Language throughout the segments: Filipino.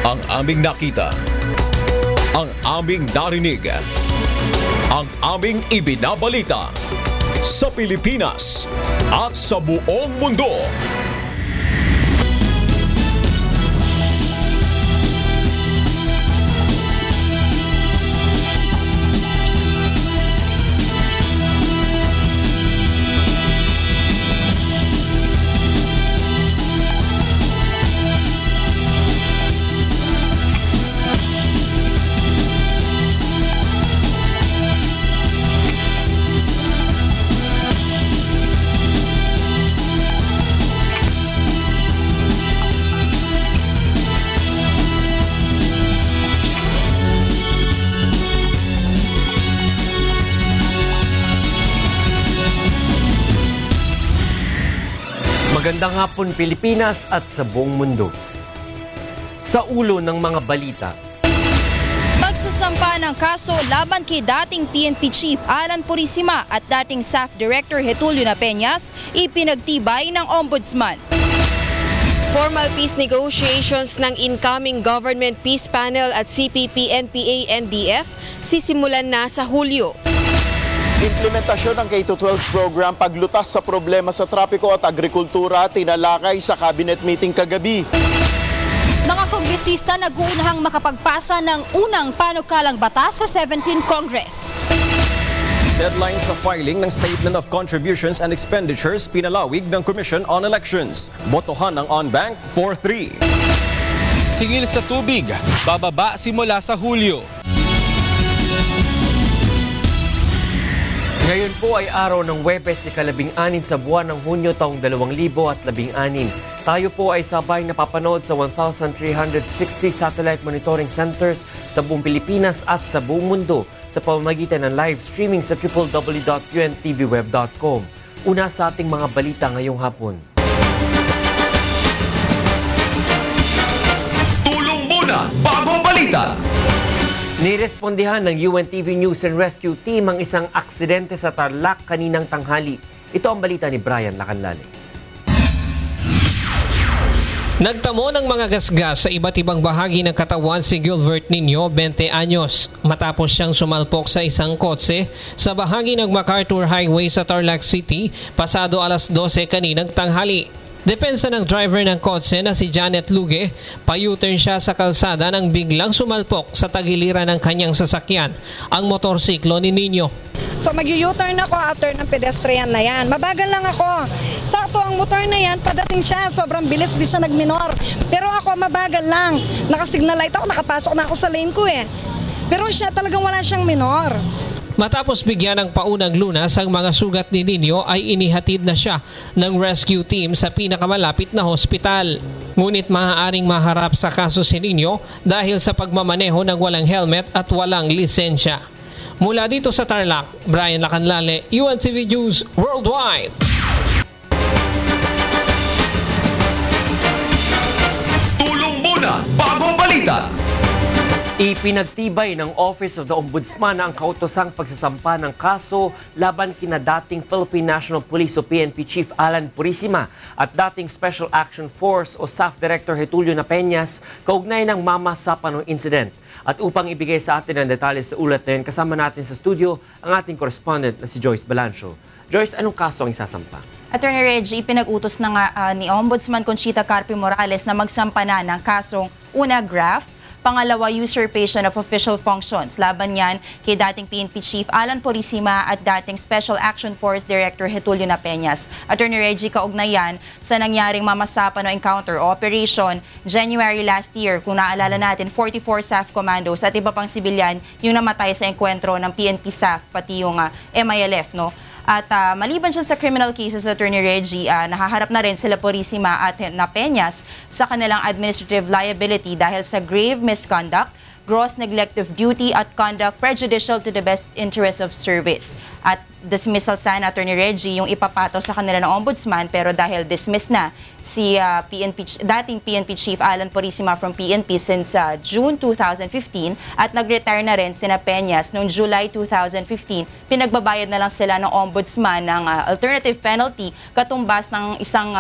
Ang aming nakita, ang aming narinig, ang aming ibinabalita sa Pilipinas at sa buong mundo. Magandang hapon Pilipinas at sa buong mundo. Sa ulo ng mga balita. Pagsasampa ng kaso laban kay dating PNP Chief Alan Purisima at dating SAF Director Getulio Napeñas, ipinagtibay ng Ombudsman. Formal peace negotiations ng incoming Government Peace Panel at CPP-NPA-NDF sisimulan na sa Hulyo. Implementasyon ng K-12 program paglutas sa problema sa trapiko at agrikultura tinalakay sa cabinet meeting kagabi. Mga kongresista nag-uunahang makapagpasa ng unang panukalang batas sa 17th Congress. Deadline sa filing ng Statement of Contributions and Expenditures pinalawig ng Commission on Elections. Botohan ng on-bank 4-3. Singil sa tubig, bababa simula sa Hulyo. Ngayon po ay araw ng Huwebes, ika-16 sa buwan ng Hunyo taong 2016. Tayo po ay sabay napapanood sa 1,360 satellite monitoring centers sa buong Pilipinas at sa buong mundo sa pamamagitan ng live streaming sa www.untvweb.com. Una sa ating mga balita ngayong hapon. Tulong muna bago balita! Nirespondihan ng UNTV News and Rescue Team ang isang aksidente sa Tarlac kaninang tanghali. Ito ang balita ni Brian Lacanlale. Nagtamo ng mga gasgas sa iba't ibang bahagi ng katawan si Gilbert Nino, 20 anyos, matapos siyang sumalpok sa isang kotse sa bahagi ng MacArthur Highway sa Tarlac City pasado alas 12 kaninang tanghali. Depensa ng driver ng kotse na si Janet Luge, pa-U-turn siya sa kalsada nang biglang sumalpok sa tagiliran ng kanyang sasakyan, ang motorsiklo ni Nino. So mag-U-turn ako after ng pedestrian na yan. Mabagal lang ako. Sakto ang motor na yan, padating siya. Sobrang bilis, di siya nagminor. Pero ako mabagal lang. Nakasignal light ako, nakapasok na ako sa lane ko eh. Pero siya talagang wala siyang minor. Matapos bigyan ng paunang lunas ang mga sugat ni Nino ay inihatid na siya ng rescue team sa pinakamalapit na hospital. Ngunit maaaring maharap sa kaso si Nino dahil sa pagmamaneho ng walang helmet at walang lisensya. Mula dito sa Tarlac, Brian Lacanlale, UNTV News Worldwide. Tulong muna bago balita! Ipinagtibay ng Office of the Ombudsman ang kautosang pagsasampa ng kaso laban kina dating Philippine National Police o PNP Chief Alan Purisima at dating Special Action Force o SAF Director Getulio Napeñas kaugnay ng Mama Sapano incident. At upang ibigay sa atin ang detalye sa ulat na yun, kasama natin sa studio ang ating correspondent na si Joyce Balancio. Joyce, anong kaso ang isasampa? Attorney Reggie, pinag-utos na nga ni Ombudsman Conchita Carpio Morales na magsampa na ng kasong una graft, pangalawa, usurpation of official functions. Laban yan kay dating PNP Chief Alan Purisima at dating Special Action Force Director Getulio Napeñas. Attorney Reggie, kaugnay yan sa nangyaring Mama Sapano encounter operation January last year. Kung naalala natin, 44 SAF commandos at iba pang sibilyan yung namatay sa enkwentro ng PNP SAF pati yung MILF, no? At maliban siya sa criminal cases, Attorney Reggie, nahaharap na rin sila Purisima at Napeñas sa kanilang administrative liability dahil sa grave misconduct, gross neglect of duty at conduct prejudicial to the best interest of service. At dismissal sana, Attorney Reggie, yung ipapato sa kanila ng Ombudsman, pero dahil dismiss na si dating PNP Chief Alan Purisima from PNP since June 2015 at nag-retire na rin si Napeñas noong July 2015, pinagbabayad na lang sila ng Ombudsman ng alternative penalty katumbas ng isang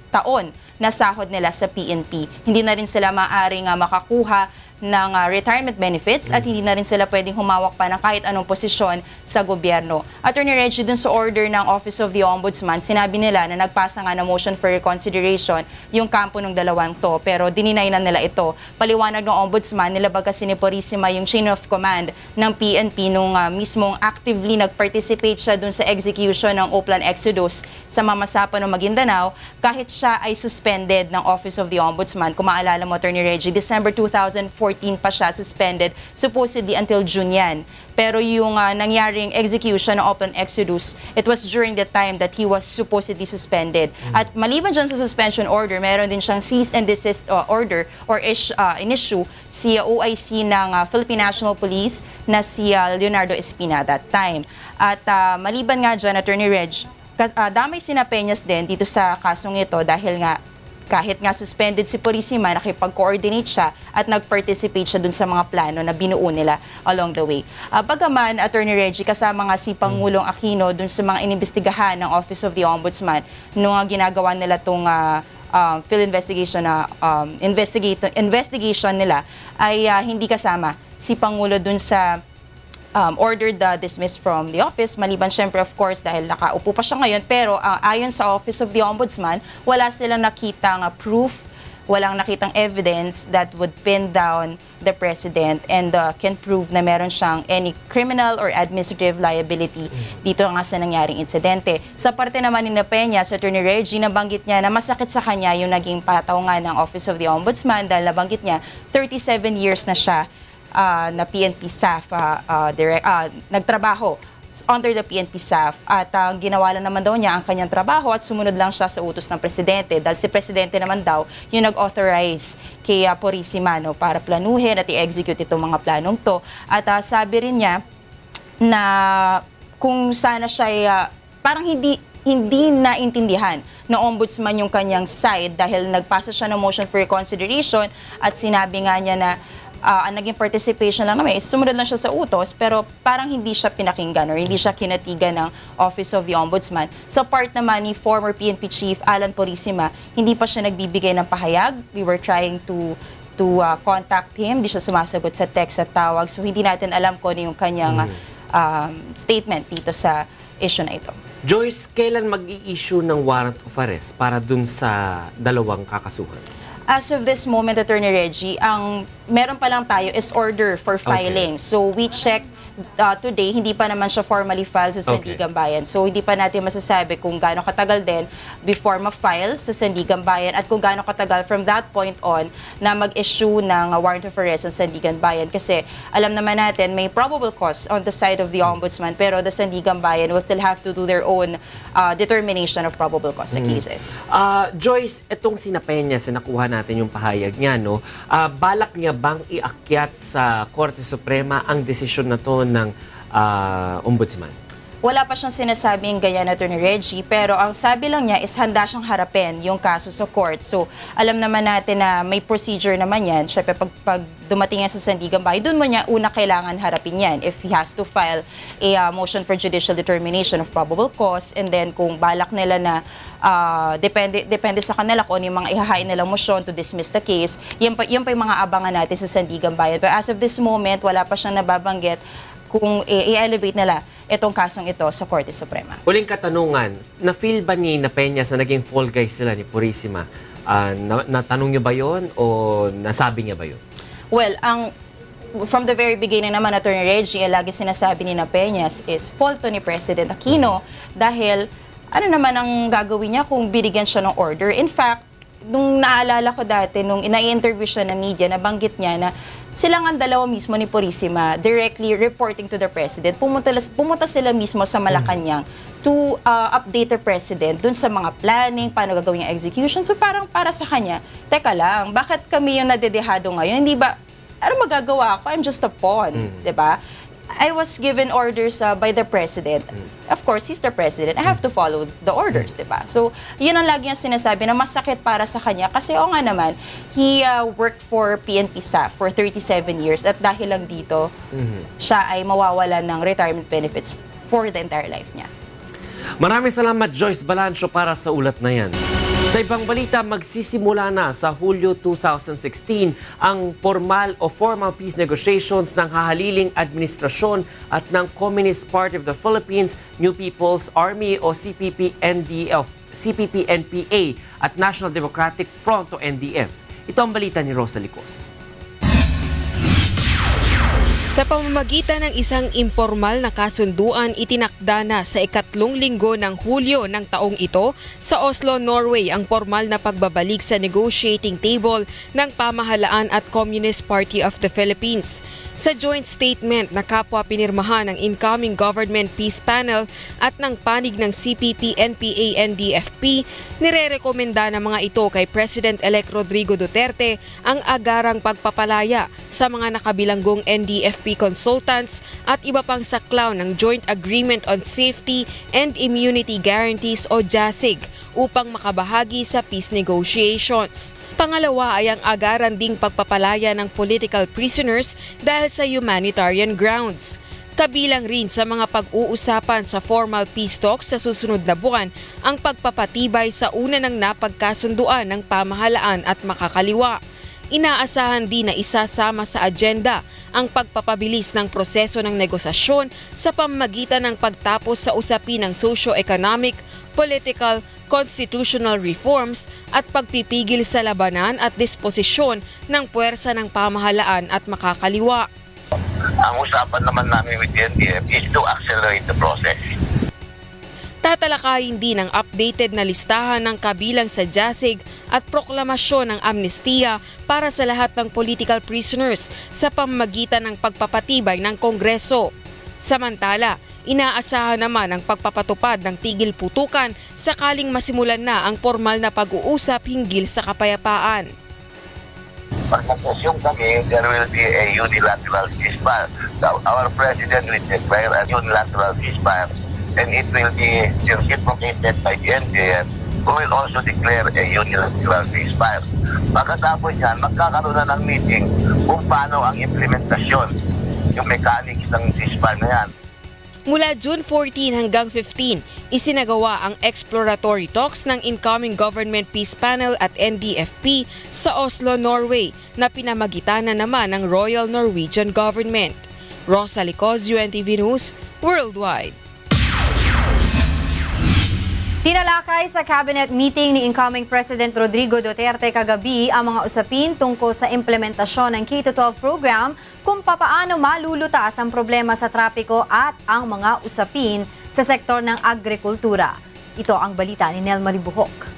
taon na sahod nila sa PNP. Hindi na rin sila maaaring makakuha ng retirement benefits at hindi na rin sila pwedeng humawak pa ng kahit anong posisyon sa gobyerno. Attorney Reggie, dun sa order ng Office of the Ombudsman, sinabi nila na nagpasa nga ng motion for reconsideration yung kampo ng dalawang to, pero dininay na nila ito. Paliwanag ng Ombudsman, nilabag kasi ni Purisima yung chain of command ng PNP nung mismong actively nag-participate siya dun sa execution ng Oplan Exodus sa Mamasapan ng Maguindanao, kahit siya ay suspended ng Office of the Ombudsman. Kung maalala mo, Attorney Reggie, December 2014 pa siya suspended, supposedly until June yan. Pero yung nangyaring execution ng Oplan Exodus, it was during the time that he was supposedly suspended. At maliban dyan sa suspension order, meron din siyang cease and desist order or in-issue si OIC ng Philippine National Police na si Leonardo Espina that time. At maliban nga dyan, Attorney Reg, damay sina Peñas din dito sa kasong ito dahil nga kahit nga suspended si Purisima, nakipag-coordinate siya at nag-participate siya dun sa mga plano na binuo nila along the way. Bagaman, Attorney Reggie, kasama nga si Pangulong Aquino dun sa mga inimbestigahan ng Office of the Ombudsman nung ginagawa nila itong field investigation na investigation nila ay hindi kasama si Pangulo dun sa ordered dismissed from the office, maliban syempre of course dahil nakaupo pa siya ngayon, pero ayon sa Office of the Ombudsman, wala silang nakitang proof, walang nakitang evidence that would pin down the President and can prove na meron siyang any criminal or administrative liability dito nga sa nangyaring insidente. Sa parte naman ni Peña, sa Attorney Reggie, nabanggit niya na masakit sa kanya yung naging pataungan ng Office of the Ombudsman dahil nabanggit niya 37 years na siya na PNP staff nagtrabaho under the PNP staff at ginawa lang naman daw niya ang kanyang trabaho at sumunod lang siya sa utos ng Presidente dahil si Presidente naman daw yung nag-authorize kay Purisima para planuhin at i-execute itong mga planong to. At sabi rin niya na kung sana siya parang hindi naintindihan ng Ombudsman yung kanyang side dahil nagpasa siya ng motion for reconsideration at sinabi nga niya na ang naging participation lang naman is sumunod lang siya sa utos pero parang hindi siya pinakinggan or hindi siya kinatigan ng Office of the Ombudsman. Sa part naman ni former PNP Chief Alan Purisima, hindi pa siya nagbibigay ng pahayag. We were trying to contact him. Hindi siya sumasagot sa text at tawag. So hindi natin alam kung ano yung kanyang statement dito sa issue na ito. Joyce, kailan mag-i-issue ng warrant of arrest para dun sa dalawang kakasuhan? As of this moment, Attorney Reggie, ang meron pa lang tayo is order for filing. Okay. So we checked today, hindi pa naman siya formally filed sa Sandigan Bayan. So hindi pa natin masasabi kung gaano katagal din before ma-file sa Sandigan Bayan at kung gaano katagal from that point on na mag-issue ng warrant of arrest sa Sandigan Bayan. Kasi alam naman natin may probable cause on the side of the Ombudsman pero the Sandigan Bayan will still have to do their own determination of probable cause sa cases. Joyce, itong sina Peña, nakuha natin yung pahayag niya, no? Balak niya bang iakyat sa Korte Suprema ang desisyon na to ng Ombudsman? Wala pa siyang sinasabing ganyan, Attorney Reggie, pero ang sabi lang niya is handa siyang harapin yung kaso sa court. So, alam naman natin na may procedure naman yan. Siyempre, pag dumating yan sa Sandigan Bayan, doon mo niya una kailangan harapin yan. If he has to file a motion for judicial determination of probable cause, and then kung balak nila na depende sa kanila kung ano yung mga ihahain nilang motion to dismiss the case, yan pa yung mga abangan natin sa Sandigan Bayan. But as of this moment, wala pa siyang nababanggit kung i-elevate nila itong kasong ito sa Korte Suprema. Uling katanungan, na-feel ba ni Peña sa naging fall guys sila ni Purisima? Natanong niyo ba yun o nasabi niya ba yun? Well, from the very beginning naman, Attorney Reggie, lagi sinasabi ni Peña is fault to ni President Aquino dahil ano naman ang gagawin niya kung binigyan siya ng order. In fact, nung naalala ko dati, nung ina-interview siya ng media, nabanggit niya na silang ang dalawa mismo ni Purisima directly reporting to the President. Pumunta sila mismo sa Malacanang to update the President dun sa mga planning, paano gagawin yung execution. So parang para sa kanya, teka lang, bakit kami yung nadedehado ngayon? Hindi ba, ano magagawa ako? I'm just a pawn, diba? I was given orders by the President. Of course, he's the President. I have to follow the orders, diba? So, yun ang lagi niyang sinasabi na masakit para sa kanya. Kasi o nga naman, he worked for PNP staff for 37 years at dahil lang dito, siya ay mawawalan ng retirement benefits for the entire life niya. Maraming salamat, Joyce Balancho, para sa ulat na yan. Sa ibang balita, magsisimula na sa Hulyo 2016 ang formal peace negotiations ng hahaliling administrasyon at ng Communist Party of the Philippines, New People's Army o CPP-NPA at National Democratic Front o NDF. Ito ang balita ni Rosa Licos. Sa pamamagitan ng isang impormal na kasunduan, itinakda na sa ikatlong linggo ng Hulyo ng taong ito sa Oslo, Norway ang formal na pagbabalik sa negotiating table ng pamahalaan at Communist Party of the Philippines. Sa joint statement na kapwa pinirmahan ng incoming government peace panel at ng panig ng CPP-NPA-NDFP, nirerekomenda ng mga ito kay President-elect Rodrigo Duterte ang agarang pagpapalaya sa mga nakabilanggong NDFP consultants at iba pang saklaw ng Joint Agreement on Safety and Immunity Guarantees o JASIG upang makabahagi sa peace negotiations. Pangalawa ay ang agaran ding pagpapalaya ng political prisoners dahil sa humanitarian grounds. Kabilang rin sa mga pag-uusapan sa formal peace talks sa susunod na buwan ang pagpapatibay sa una ng napagkasunduan ng pamahalaan at makakaliwa. Inaasahan din na isasama sa agenda ang pagpapabilis ng proseso ng negosasyon sa pamamagitan ng pagtapos sa usapin ng socio-economic, political, constitutional reforms at pagpipigil sa labanan at disposisyon ng puwersa ng pamahalaan at makakaliwa. Ang usapan naman namin with the NDF is to accelerate the process. Tatalakayin din ang updated na listahan ng kabilang sa JASIG at proklamasyon ng amnestiya para sa lahat ng political prisoners sa pamamagitan ng pagpapatibay ng Kongreso. Samantala, inaasahan naman ang pagpapatupad ng tigil putukan sakaling masimulan na ang formal na pag-uusap hinggil sa kapayapaan. Pag nag-assume kami, there will be a unilateral ceasefire. Our President will declare a unilateral ceasefire and it will be reciprocated by the NDF who will also declare a unilateral ceasefire. Pagkatapos yan, magkakaroon na ng meeting kung paano ang implementasyon, yung mechanics ng ceasefire na yan. Mula June 14 hanggang 15, isinagawa ang exploratory talks ng incoming government peace panel at NDFP sa Oslo, Norway na pinamagitan na naman ng Royal Norwegian Government. Rosa Licos, UNTV News, Worldwide. Tinalakay sa cabinet meeting ni incoming President Rodrigo Duterte kagabi ang mga usapin tungkol sa implementasyon ng K-12 program kung papaano malulutas ang problema sa trapiko at ang mga usapin sa sektor ng agrikultura. Ito ang balita ni Nel Maribuhok.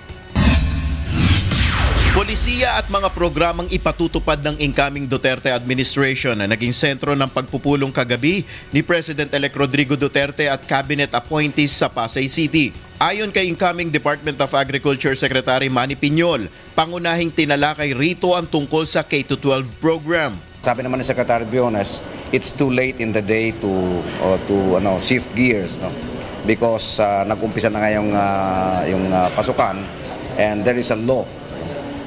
Polisiya at mga programang ipatutupad ng incoming Duterte administration na naging sentro ng pagpupulong kagabi ni President-elect Rodrigo Duterte at cabinet appointees sa Pasay City. Ayon kay incoming Department of Agriculture Secretary Manny Piñol, pangunahing tinalakay rito ang tungkol sa K-12 program. Sabi naman ni Secretary Briones, it's too late in the day to shift gears, no? Because nag-umpisa na nga yung pasukan and there is a law.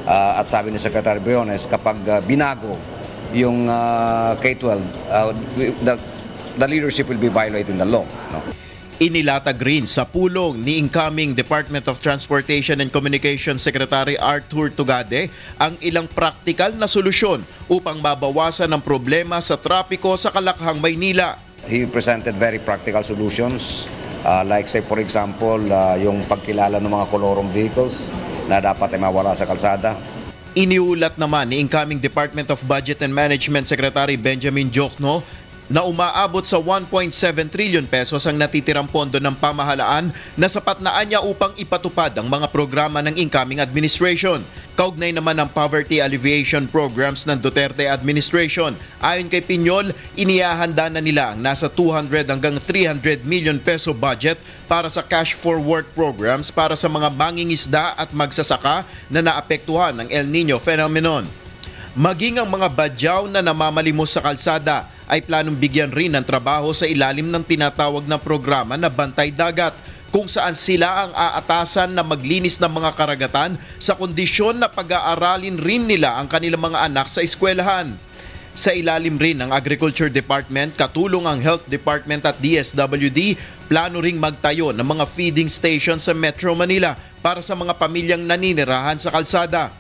At sabi ni Secretary Briones, kapag binago yung K-12, the leadership will be violating the law. No? Inilatag rin sa pulong ni incoming Department of Transportation and Communications Secretary Arthur Tugade ang ilang praktikal na solusyon upang mabawasan ang problema sa trapiko sa Kalakhang, Maynila. He presented very practical solutions like say for example yung pagkilala ng mga kolorong vehicles na dapat ay mawala sa kalsada. Iniulat naman ni incoming Department of Budget and Management Secretary Benjamin Jokno na umaabot sa 1.7 trillion pesos ang natitirang pondo ng pamahalaan na sapat na anya upang ipatupad ang mga programa ng incoming administration. Kaugnay naman ang poverty alleviation programs ng Duterte administration. Ayon kay Piñol, inihahanda na nila ang nasa 200 hanggang 300 million peso budget para sa cash for work programs para sa mga mangingisda at magsasaka na naapektuhan ng El Nino phenomenon. Maging ang mga badyaw na namamalimos sa kalsada ay planong bigyan rin ng trabaho sa ilalim ng tinatawag na programa na Bantay Dagat, kung saan sila ang aatasan na maglinis ng mga karagatan sa kondisyon na pag-aaralin rin nila ang kanilang mga anak sa eskwelahan. Sa ilalim rin ng Agriculture Department, katulong ang Health Department at DSWD, Plano ring magtayo ng mga feeding station sa Metro Manila para sa mga pamilyang naninirahan sa kalsada.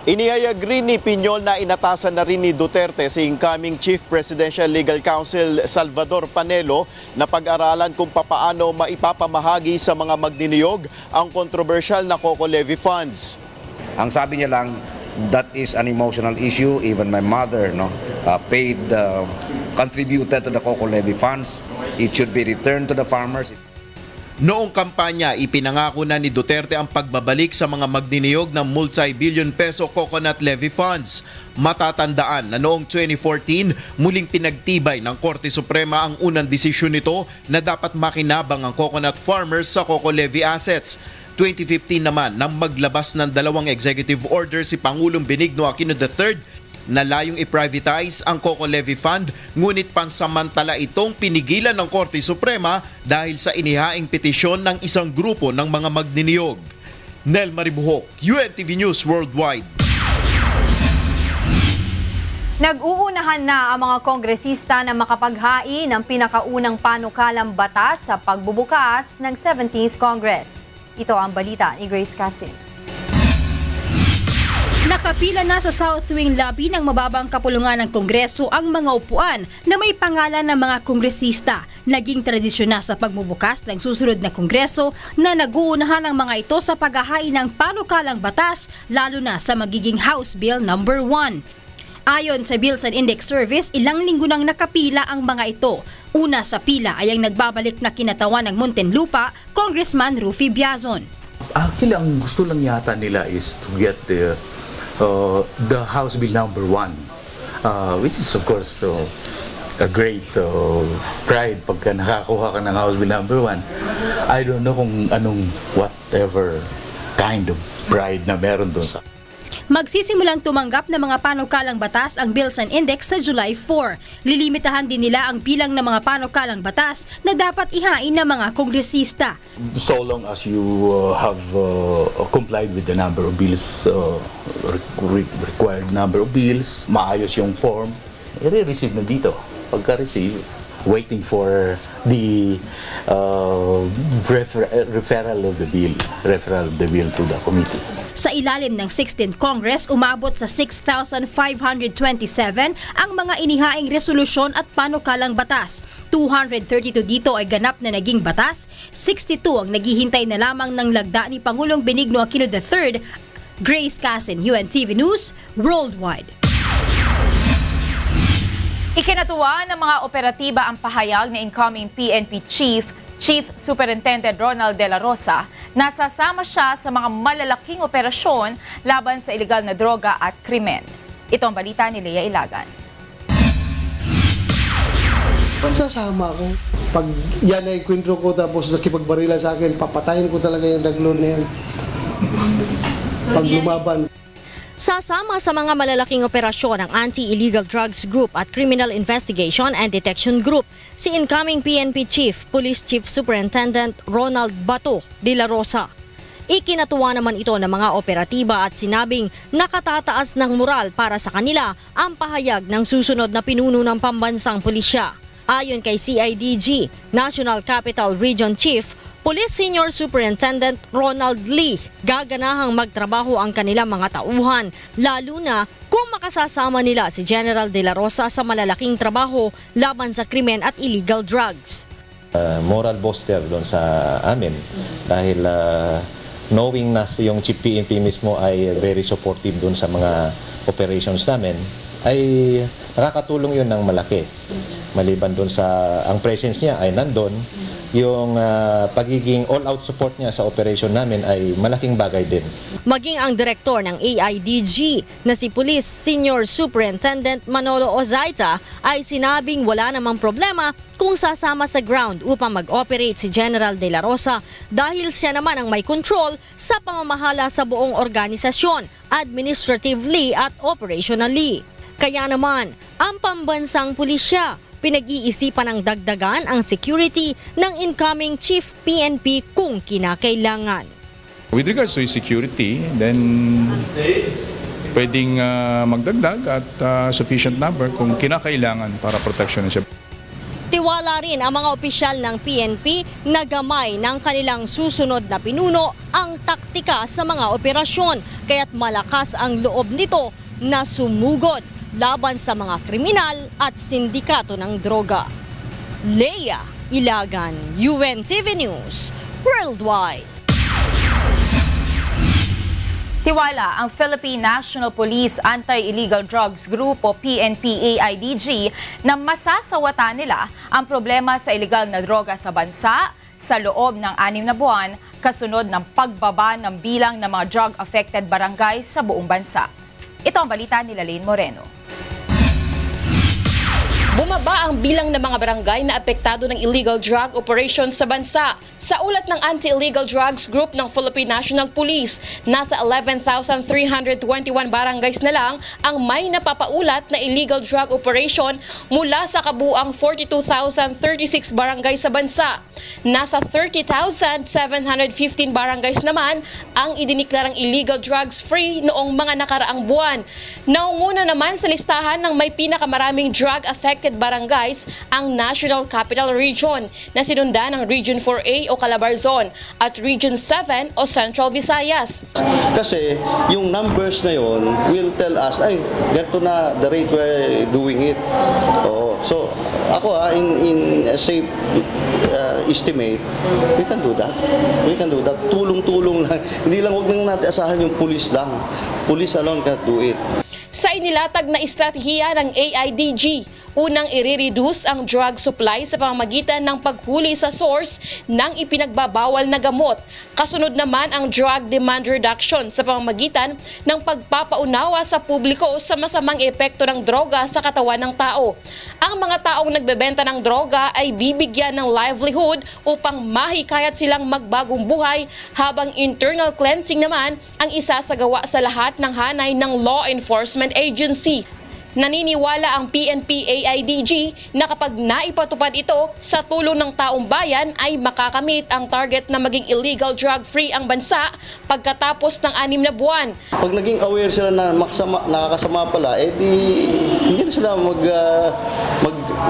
Inihayag rin ni Piñol na inatasan na rin ni Duterte si incoming Chief Presidential Legal Counsel Salvador Panelo na pag-aralan kung papaano maipapamahagi sa mga magniniyog ang controversial na COCO levy funds. Ang sabi niya lang, that is an emotional issue. Even my mother contributed to the COCO levy funds. It should be returned to the farmers. Noong kampanya, ipinangako na ni Duterte ang pagbabalik sa mga magniniyog ng multi-billion peso coconut levy funds. Matatandaan na noong 2014, muling pinagtibay ng Korte Suprema ang unang desisyon nito na dapat makinabang ang coconut farmers sa COCO levy assets. 2015 naman nang maglabas ng dalawang executive order si Pangulong Benigno Aquino III na layong i-privatize ang COCO levy fund, ngunit pansamantala itong pinigilan ng Korte Suprema dahil sa inihaing petisyon ng isang grupo ng mga magniniyog. Nel Maribuhok, UNTV News Worldwide. Nag-uunahan na ang mga kongresista na makapaghain ng pinakaunang panukalang batas sa pagbubukas ng 17th Congress. Ito ang balita ni Grace Casin. Nakapila na sa South Wing Lobby ng mababang kapulungan ng Kongreso ang mga upuan na may pangalan ng mga kongresista. Naging tradisyon na sa pagbubukas ng susunod na Kongreso na nag-uunahan ang mga ito sa paghahain ng panukalang batas, lalo na sa magiging House Bill No. 1. Ayon sa Bills and Index Service, ilang linggo nang nakapila ang mga ito. Una sa pila ay ang nagbabalik na kinatawan ng Muntinlupa, Congressman Rufy Biazon. Actually, ang gusto lang yata nila is to get the House Bill No. 1, which is of course a great pride pagka nakakuha ka ng House Bill No. 1. I don't know kung anong whatever kind of pride na meron doon sa. Magsisimulang tumanggap ng mga panukalang batas ang Bills and Index sa July 4. Lilimitahan din nila ang bilang ng mga panukalang batas na dapat ihain ng mga kongresista. So long as you have complied with the number of bills, required number of bills, maayos yung form, i-receive na dito. Pagka-receive, waiting for the referral of the bill to the committee. Sa ilalim ng 16th Congress, umabot sa 6,527 ang mga inihaing resolusyon at panukalang batas. 232 dito ay ganap na naging batas, 62 ang naghihintay na lamang ng lagda ni Pangulong Benigno Aquino III. Grace Casin, UNTV News, Worldwide. Ikinatuwa ng mga operatiba ang pahayag ng incoming PNP Chief Superintendent Ronald De La Rosa na sasama siya sa mga malalaking operasyon laban sa ilegal na droga at krimen. Ito ang balita ni Lea Ilagan. Sasama ako. Pag yan ay kwentro ko tapos nakipagbarila sa akin, papatayin ko talaga yung daglon na yan. Pag lumaban. Sasama sa mga malalaking operasyon ng Anti-Illegal Drugs Group at Criminal Investigation and Detection Group si incoming PNP Chief, Police Chief Superintendent Ronald Bato De La Rosa. Ikinatuwa naman ito ng mga operatiba at sinabing nakatataas ng moral para sa kanila ang pahayag ng susunod na pinuno ng pambansang pulisya. Ayon kay CIDG, National Capital Region Chief, Police Senior Superintendent Ronald Lee, gaganahang magtrabaho ang kanilang mga tauhan, lalo na kung makasasama nila si General De La Rosa sa malalaking trabaho laban sa krimen at illegal drugs. Moral booster doon sa amin dahil knowing na yung Chief PNP mismo ay very supportive doon sa mga operations namin, ay nakakatulong yun ng malaki. Maliban doon sa ang presence niya ay nandun, yung pagiging all-out support niya sa operation namin ay malaking bagay din. Maging ang direktor ng AIDG na si Police Senior Superintendent Manolo Ozaita ay sinabing wala namang problema kung sasama sa ground upang mag-operate si General De La Rosa dahil siya naman ang may control sa pamamahala sa buong organisasyon, administratively at operationally. Kaya naman, ang pambansang pulisya pinag-iisipan ng dagdagan ang security ng incoming Chief PNP kung kinakailangan. With regards to security, then pwedeng magdagdag at sufficient number kung kinakailangan para protection siya. Naniniwala rin ang mga opisyal ng PNP na gamay ng kanilang susunod na pinuno ang taktika sa mga operasyon, kaya't malakas ang loob nito na sumugod laban sa mga kriminal at sindikato ng droga. Leia Ilagan, UNTV News, Worldwide. Tiwala ang Philippine National Police Anti-Illegal Drugs Group o PNP-AIDG na masasawatan nila ang problema sa illegal na droga sa bansa sa loob ng 6 na buwan kasunod ng pagbaba ng bilang ng mga drug-affected barangay sa buong bansa. Ito ang balita ni Lane Moreno. Bumaba ang bilang ng mga barangay na apektado ng illegal drug operations sa bansa. Sa ulat ng Anti-Illegal Drugs Group ng Philippine National Police, nasa 11,321 barangays na lang ang may napapaulat na illegal drug operation mula sa kabuuang 42,036 barangay sa bansa. Nasa 30,715 barangays naman ang idiniklarang illegal drugs free noong mga nakaraang buwan. Naunguna naman sa listahan ng may pinakamaraming drug affected barangays ang National Capital Region na sinundan ng Region 4A o Calabarzon at Region 7 o Central Visayas. Kasi yung numbers na yon will tell us, ay, ganito na the rate we're doing it. Oo. So, ako in a safe estimate, we can do that. We can do that. Tulong-tulong lang. Hindi lang, huwag nang natin asahan yung police lang. Police alone can't do it. Sa inilatag na estratehiya ng AIDG, unang i-reduce ang drug supply sa pamamagitan ng paghuli sa source ng ipinagbabawal na gamot. Kasunod naman ang drug demand reduction sa pamamagitan ng pagpapaunawa sa publiko sa masamang epekto ng droga sa katawan ng tao. Ang mga taong nagbebenta ng droga ay bibigyan ng livelihood upang mahikayat silang magbagong buhay, habang internal cleansing naman ang isasagawa sa lahat ng hanay ng law enforcement agency. Naniniwala ang PNP-AIDG na kapag naipatupad ito sa tulong ng taong bayan ay makakamit ang target na maging illegal drug-free ang bansa pagkatapos ng 6 na buwan. Pag naging aware sila na nakakasama pala, hindi na sila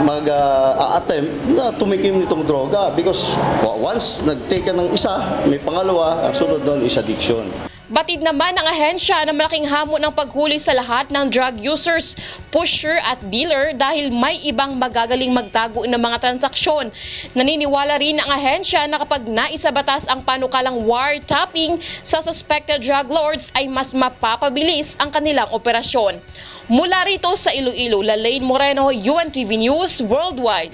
mag-attempt na tumikim nitong droga, because once nag-take ka ng isa, may pangalawa, ang sunod doon is addiction. Batid naman ng ahensya na malaking hamon ng paghuli sa lahat ng drug users, pusher at dealer dahil may ibang magagaling magtago ng mga transaksyon. Naniniwala rin ang ahensya na kapag naisabatas ang panukalang wiretapping sa suspected drug lords ay mas mapapabilis ang kanilang operasyon. Mula rito sa Iloilo, Lane Moreno, UNTV News Worldwide.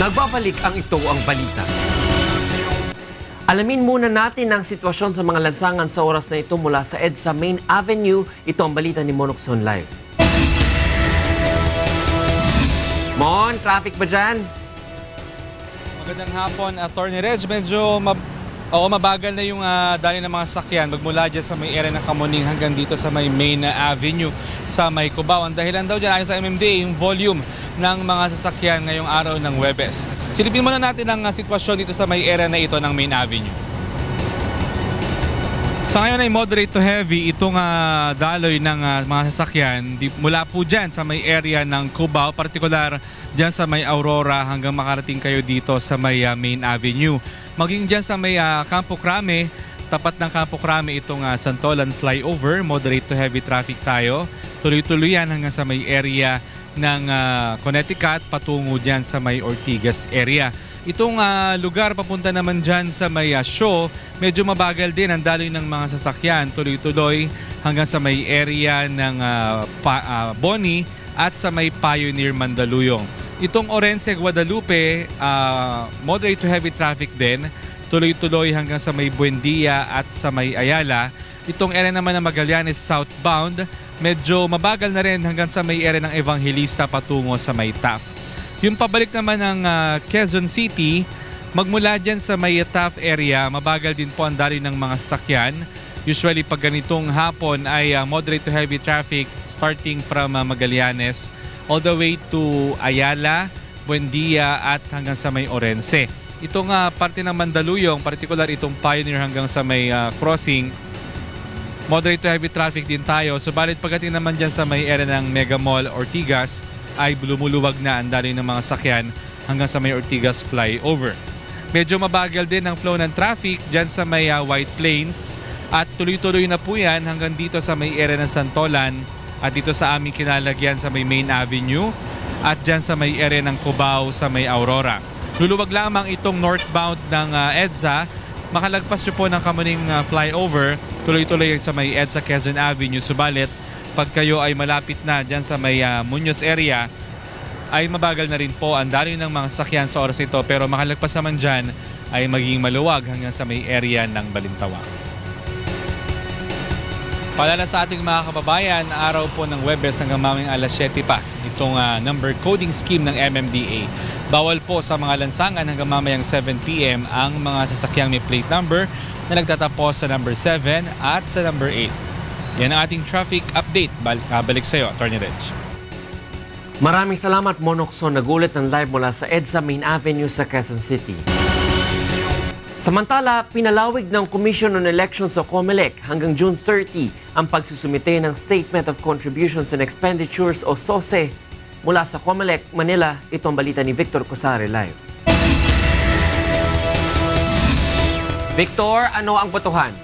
Nagbabalik ang Ito ang Balita. Alamin muna natin ang sitwasyon sa mga lansangan sa oras na ito mula sa EDSA Main Avenue. Ito ang balita ni Monokson Live. Mon, traffic ba dyan? Magandang hapon, Attorney Reg. Medyo mabagal na yung dali ng mga sakyan magmula dyan sa may area ng Kamuning hanggang dito sa may Main Avenue sa may Cubao. Ang dahilan daw dyan ayon sa MMDA yung volume ng mga sasakyan ngayong araw ng Huwebes. Silipin muna natin ang sitwasyon dito sa may area na ito ng Main Avenue. Sa ngayon ay moderate to heavy itong daloy ng mga sasakyan mula po dyan sa may area ng Cubao, partikular dyan sa may Aurora hanggang makarating kayo dito sa may Main Avenue. Maging dyan sa may Campo Crame, tapat ng Campo Crame itong Santolan flyover, moderate to heavy traffic tayo. Tuloy-tuloy yan hanggang sa may area ng Connecticut patungo dyan sa may Ortigas area. Itong lugar papunta naman dyan sa may Shaw, medyo mabagal din ang daloy ng mga sasakyan. Tuloy-tuloy hanggang sa may area ng Boni at sa may Pioneer Mandaluyong. Itong Orense Guadalupe, moderate to heavy traffic din. Tuloy-tuloy hanggang sa may Buendia at sa may Ayala. Itong area naman ng Magallanes southbound, medyo mabagal na rin hanggang sa may area ng Evangelista patungo sa may Taft. Yung pabalik naman ng Quezon City, Magmula dyan sa may Taft area, mabagal din po ang daloy ng mga sasakyan. Usually pag ganitong hapon ay moderate to heavy traffic starting from Magallanes all the way to Ayala, Buendia at hanggang sa may Orense. Itong parte ng Mandaluyong, particular itong Pioneer hanggang sa may crossing, moderate to heavy traffic din tayo. Subalit pagdating naman dyan sa may area ng Mega Mall Ortigas ay lumuluwag na ang daloy ng mga sakyan hanggang sa may Ortigas flyover. Medyo mabagal din ang flow ng traffic dyan sa may White Plains at tuloy-tuloy na po yan hanggang dito sa may area ng Santolan at dito sa aming kinalagyan sa may Main Avenue at dyan sa may area ng Cubao sa may Aurora. Luluwag lamang itong northbound ng EDSA. Makalagpas nyo po ng Kamuning flyover, tuloy-tuloy sa may EDSA Quezon Avenue. Subalit, pag kayo ay malapit na dyan sa may Muñoz area, ay mabagal na rin po ang daloy ng mga sasakyan sa oras ito. Pero makalagpas naman dyan ay magiging maluwag hanggang sa may area ng Balintawak. Paalala sa ating mga kababayan, araw po ng Huwebes hanggang mamayang alas 7 pa itong number coding scheme ng MMDA. Bawal po sa mga lansangan hanggang mamayang 7 p.m. ang mga sasakyang may plate number na nagtatapos sa number 7 at sa number 8. Yan ang ating traffic update. Balik sa iyo, Atty. Reg. Maraming salamat, Monokson. Nagulat ng live mula sa EDSA Main Avenue sa Quezon City. Samantala, pinalawig ng Commission on Elections o COMELEC hanggang June 30 ang pagsusumite ng Statement of Contributions and Expenditures o SOSE. Mula sa COMELEC, Manila, ito ang balita ni Victor Cosare live. Victor, ano ang botohan?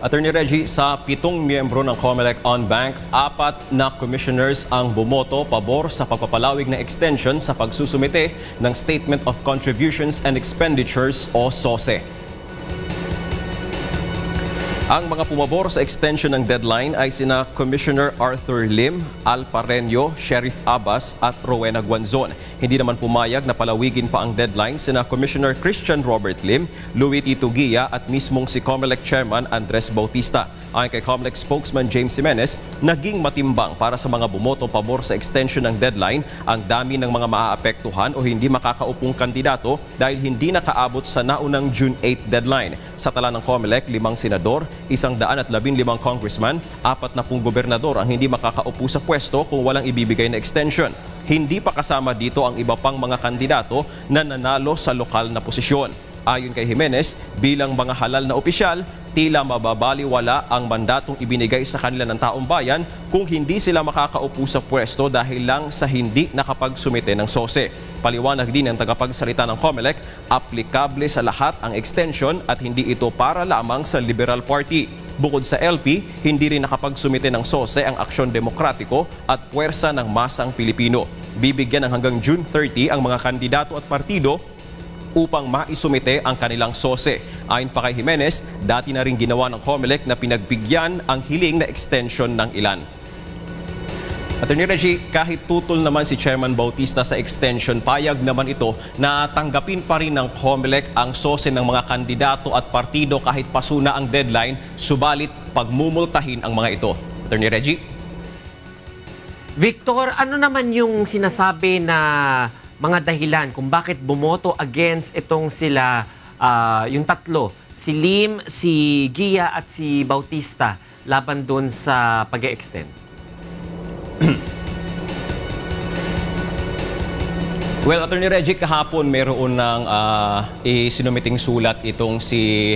Attorney Reggie, sa 7 miyembro ng COMELEC on Bank, 4 na commissioners ang bumoto pabor sa pagpapalawig na extension sa pagsusumite ng Statement of Contributions and Expenditures o SOSE. Ang mga pumabor sa extension ng deadline ay sina Commissioner Arthur Lim, Al Pareño, Sheriff Abbas at Rowena Guanzon. Hindi naman pumayag na palawigin pa ang deadline sina Commissioner Christian Robert Lim, Louie Tito Guia at mismong si COMELEC Chairman Andres Bautista. Ayon kay COMELEC spokesman James Jimenez, naging matimbang para sa mga bumoto pabor sa extension ng deadline ang dami ng mga maaapektuhan o hindi makakaupong kandidato dahil hindi nakaabot sa naunang June 8 deadline. Sa tala ng COMELEC, 5 senador, 115 congressman, 40 gobernador ang hindi makakaupo sa pwesto kung walang ibibigay na extension. Hindi pa kasama dito ang iba pang mga kandidato na nanalo sa lokal na posisyon. Ayon kay Jimenez, bilang mga halal na opisyal, tila mababaliwala ang mandatong ibinigay sa kanila ng taong bayan kung hindi sila makakaupo sa pwesto dahil lang sa hindi nakapagsumite ng SOSE. Paliwanag din ng tagapagsalita ng COMELEC, aplikable sa lahat ang extension at hindi ito para lamang sa Liberal Party. Bukod sa LP, hindi rin nakapagsumite ng SOSE ang Aksyon Demokratiko at Puwersa ng Masang Pilipino. Bibigyan ng hanggang June 30 ang mga kandidato at partido upang maisumite ang kanilang SOSE. Ayon pa kay Jimenez, dati na rin ginawa ng COMELEC na pinagbigyan ang hiling na extension ng ilan. Attorney Reggie, kahit tutol naman si Chairman Bautista sa extension, payag naman ito na tanggapin pa rin ng COMELEC ang SOSE ng mga kandidato at partido kahit pasuna ang deadline, subalit pagmumultahin ang mga ito. Attorney Reggie? Victor, ano naman yung sinasabi na mga dahilan kung bakit bumoto against itong sila, yung tatlo, si Lim, si Guia at si Bautista laban doon sa pag-e-extend? Well, Attorney Reggie, kahapon mayroon ng isinumiting sulat itong si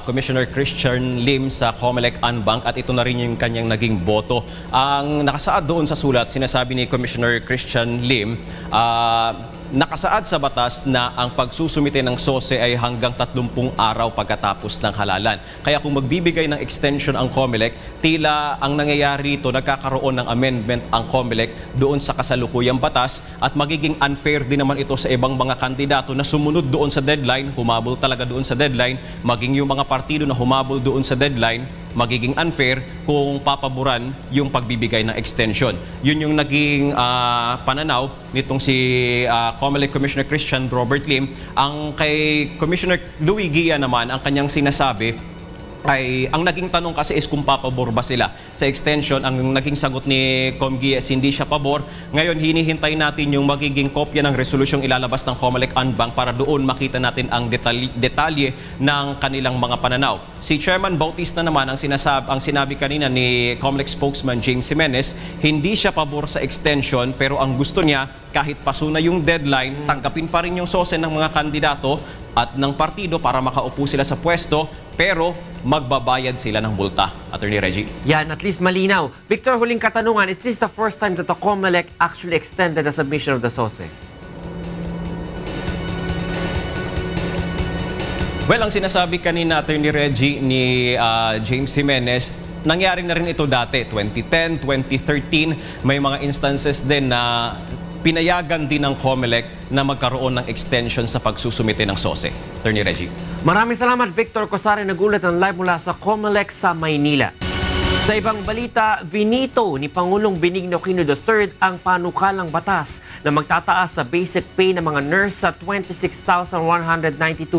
Commissioner Christian Lim sa COMELEC Unbank at ito na rin yung kanyang naging boto. Ang nakasaad doon sa sulat, sinasabi ni Commissioner Christian Lim, nakasaad sa batas na ang pagsusumite ng SOSE ay hanggang 30 araw pagkatapos ng halalan. Kaya kung magbibigay ng extension ang COMELEC, tila ang nangyayari ito, nagkakaroon ng amendment ang COMELEC doon sa kasalukuyang batas at magiging unfair din naman ito sa ibang mga kandidato na sumunod doon sa deadline, humabol talaga doon sa deadline, maging yung mga partido na humabol doon sa deadline, magiging unfair kung papaboran yung pagbibigay ng extension. Yun yung naging pananaw nitong si COMELEC Commissioner Christian Robert Lim. Ang kay Commissioner Louie Guia naman, ang kanyang sinasabi, ay ang naging tanong kasi is kung papabor ba sila sa extension. Ang naging sagot ni Comgies, hindi siya pabor. Ngayon, hinihintay natin yung magiging kopya ng resolusyong ilalabas ng COMELEC Anbang para doon makita natin ang detalye ng kanilang mga pananaw. Si Chairman Bautista naman, ang sinabi kanina ni COMELEC spokesman James Jimenez, hindi siya pabor sa extension pero ang gusto niya, kahit paso na yung deadline, tanggapin pa rin yung SOSE ng mga kandidato at ng partido para makaupo sila sa pwesto, pero magbabayad sila ng multa. Attorney Reggie. Yan, at least malinaw. Victor, huling katanungan, is this the first time that the COMELEC actually extended the submission of the SOSE? Well, ang sinasabi kanina, Attorney Reggie, ni James Jimenez, nangyari na rin ito dati, 2010, 2013, may mga instances din na pinayagan din ng COMELEC na magkaroon ng extension sa pagsusumite ng SOSE. Attorney Reggie. Maraming salamat, Victor Cosare, nagulat ng live mula sa COMELEC sa Maynila. Sa ibang balita, vinito ni Pangulong Benigno Aquino III ang panukalang batas na magtataas sa basic pay ng mga nurse sa 26,192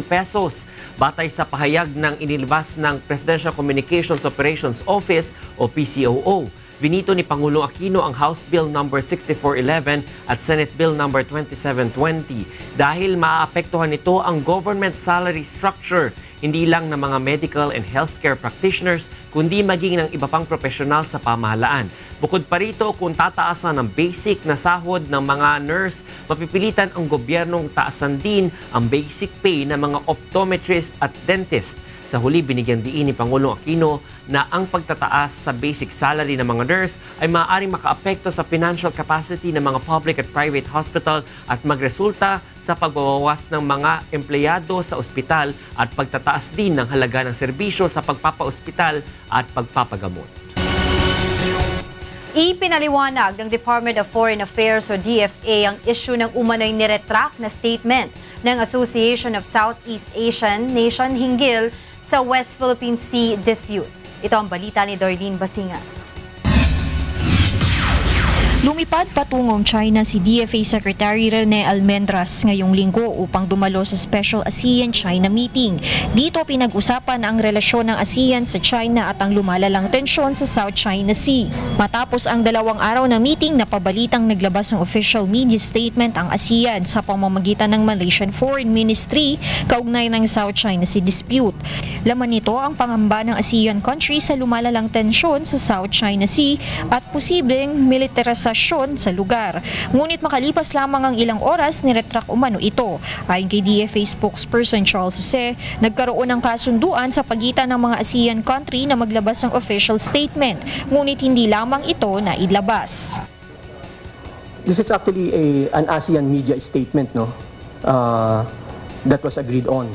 pesos. Batay sa pahayag ng inilabas ng Presidential Communications Operations Office o PCOO. Vinito ni Pangulong Aquino ang House Bill No. 6411 at Senate Bill No. 2720 dahil maapektuhan nito ang government salary structure, hindi lang ng mga medical and healthcare practitioners, kundi maging ng iba pang profesional sa pamahalaan. Bukod pa rito, kung tataasan ng basic na sahod ng mga nurse, mapipilitan ang gobyernong taasan din ang basic pay ng mga optometrist at dentist. Sa huli, binigyan diin ni Pangulong Aquino na ang pagtataas sa basic salary ng mga nurse ay maaaring makaapekto sa financial capacity ng mga public at private hospital at magresulta sa pagbabawas ng mga empleyado sa ospital at pagtataas din ng halaga ng serbisyo sa pagpapaospital at pagpapagamot. Ipinaliwanag ng Department of Foreign Affairs o DFA ang issue ng umano'y niretract na statement ng Association of Southeast Asian Nation hinggil sa West Philippine Sea dispute. Ito ang balita ni Dorleen Basinga. Lumipad patungong China si DFA Secretary Rene Almendras ngayong linggo upang dumalo sa Special ASEAN-China meeting. Dito pinag-usapan ang relasyon ng ASEAN sa China at ang lumalalang tensyon sa South China Sea. Matapos ang 2 araw na meeting, napabalitang naglabas ng official media statement ang ASEAN sa pamamagitan ng Malaysian Foreign Ministry kaugnay ng South China Sea dispute. Laman nito ang pangamba ng ASEAN countries sa lumalalang tensyon sa South China Sea at posibleng militarisasyon sa lugar. Ngunit makalipas lamang ang ilang oras, niretract umano ito. Ayon kay DFA spokesperson Charles Jose, nagkaroon ng kasunduan sa pagitan ng mga ASEAN country na maglabas ng official statement. Ngunit hindi lamang ito na ilabas. This is actually an ASEAN media statement, no? That was agreed on.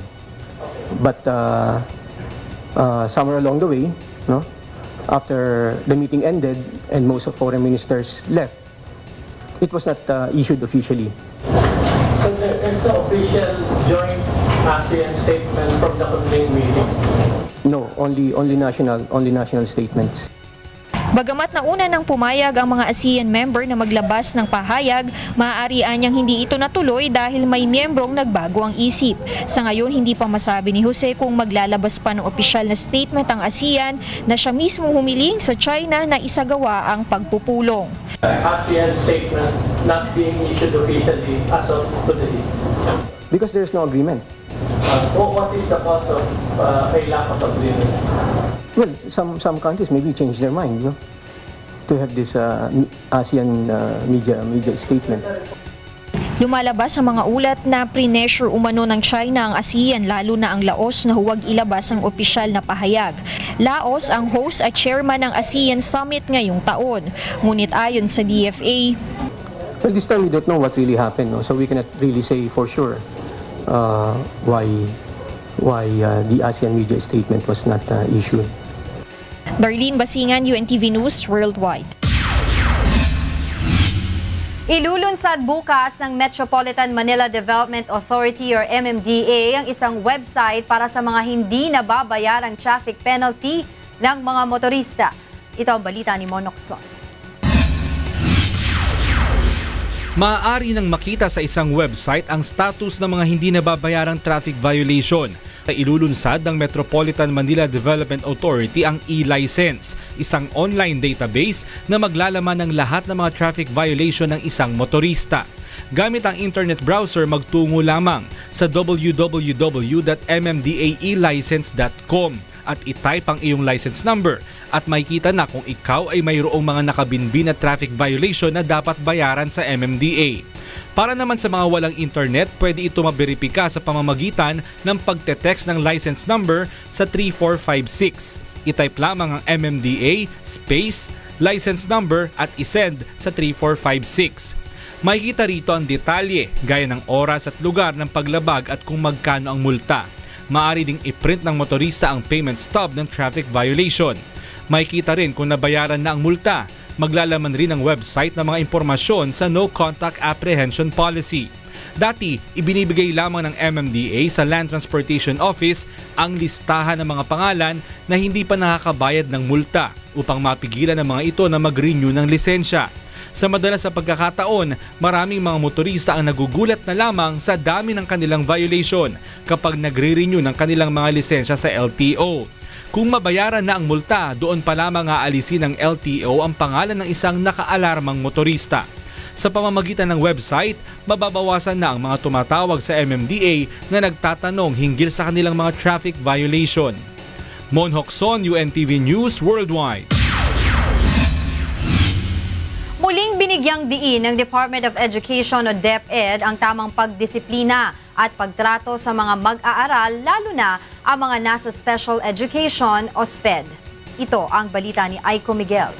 But somewhere along the way, no? After the meeting ended and most of foreign ministers left, it was not issued officially. So there's no official joint ASEAN statement from the convened meeting? No, only national statements. Bagamat nauna nang pumayag ang mga ASEAN member na maglabas ng pahayag, maaari anyang hindi ito natuloy dahil may miyembrong nagbago ang isip. Sa ngayon, hindi pa masabi ni Jose kung maglalabas pa ng opisyal na statement ang ASEAN na siya mismo humiling sa China na isagawa ang pagpupulong. ASEAN statement not being issued officially as of today? Because there's no agreement. What is the cause of a lack of agreement? Well, some countries maybe change their mind, you know, to have this ASEAN media statement. Lumalabas sa mga ulat na pre-pressure umano ng China ang ASEAN, lalo na ang Laos na huwag ilabas ang opisyal na pahayag. Laos ang host at chairman ng ASEAN Summit ngayong taon. Ngunit ayon sa DFA, well, this time we don't know what really happened, no? So we cannot really say for sure why the ASEAN media statement was not issued. Darlene Basingan, UNTV News Worldwide. Ilulunsad bukas ng Metropolitan Manila Development Authority or MMDA ang isang website para sa mga hindi nababayarang traffic penalty ng mga motorista. Ito ang balita ni Monokson. Maaari nang makita sa isang website ang status ng mga hindi nababayarang traffic violation. Ilulunsad ng Metropolitan Manila Development Authority ang e-license, isang online database na maglalaman ng lahat ng mga traffic violation ng isang motorista. Gamit ang internet browser, magtungo lamang sa www.mmdaelicense.com at itype ang iyong license number at makikita na kung ikaw ay mayroong mga nakabinbin na traffic violation na dapat bayaran sa MMDA. Para naman sa mga walang internet, pwede ito maberipika sa pamamagitan ng pagte-text ng license number sa 3456. I-type lamang ang MMDA space license number at isend sa 3456. Makikita rito ang detalye gaya ng oras at lugar ng paglabag at kung magkano ang multa. Maaari ding i-print ng motorista ang payment stub ng traffic violation. Makikita rin kung nabayaran na ang multa. Maglalaman rin ang website ng mga impormasyon sa No Contact Apprehension Policy. Dati, ibinibigay lamang ng MMDA sa Land Transportation Office ang listahan ng mga pangalan na hindi pa nakakabayad ng multa upang mapigilan ng mga ito na mag-renew ng lisensya. Sa madalas sa pagkakataon, maraming mga motorista ang nagugulat na lamang sa dami ng kanilang violation kapag nagre-renew ng kanilang mga lisensya sa LTO. Kung mabayaran na ang multa, doon pa lamang aalisin ng LTO ang pangalan ng isang nakaalarmang motorista. Sa pamamagitan ng website, mababawasan na ang mga tumatawag sa MMDA na nagtatanong hinggil sa kanilang mga traffic violation. Mon Hocson, UNTV News Worldwide. Muling binigyang diin ng Department of Education o DepEd ang tamang pagdisiplina at pagtrato sa mga mag-aaral, lalo na ang mga nasa special education o SPED. Ito ang balita ni Aiko Miguel.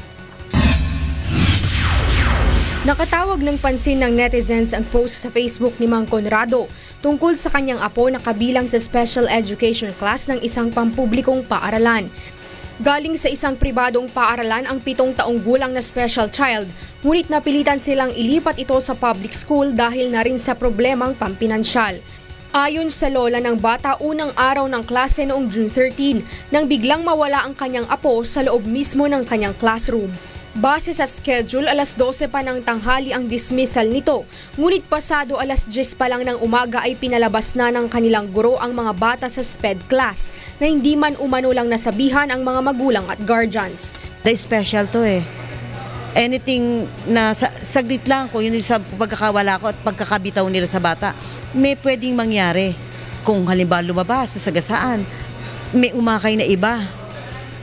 Nakatawag ng pansin ng netizens ang post sa Facebook ni Mang Conrado tungkol sa kanyang apo na kabilang sa special education class ng isang pampublikong paaralan. Galing sa isang pribadong paaralan ang 7 taong gulang na special child, ngunit napilitan silang ilipat ito sa public school dahil na rin sa problemang pampinansyal. Ayon sa lola ng bata, unang araw ng klase noong June 13 nang biglang mawala ang kanyang apo sa loob mismo ng kanyang classroom. Base sa schedule, alas 12 pa ng tanghali ang dismissal nito, ngunit pasado alas 10 pa lang ng umaga ay pinalabas na ng kanilang guro ang mga bata sa SPED class na hindi man umano lang nasabihan ang mga magulang at guardians. The special to anything na saglit lang kung yun sa pagkakawala ko at pagkakabitaw nila sa bata, may pwedeng mangyari. Kung halimbawa lumabas na sagasaan, may umakay na iba.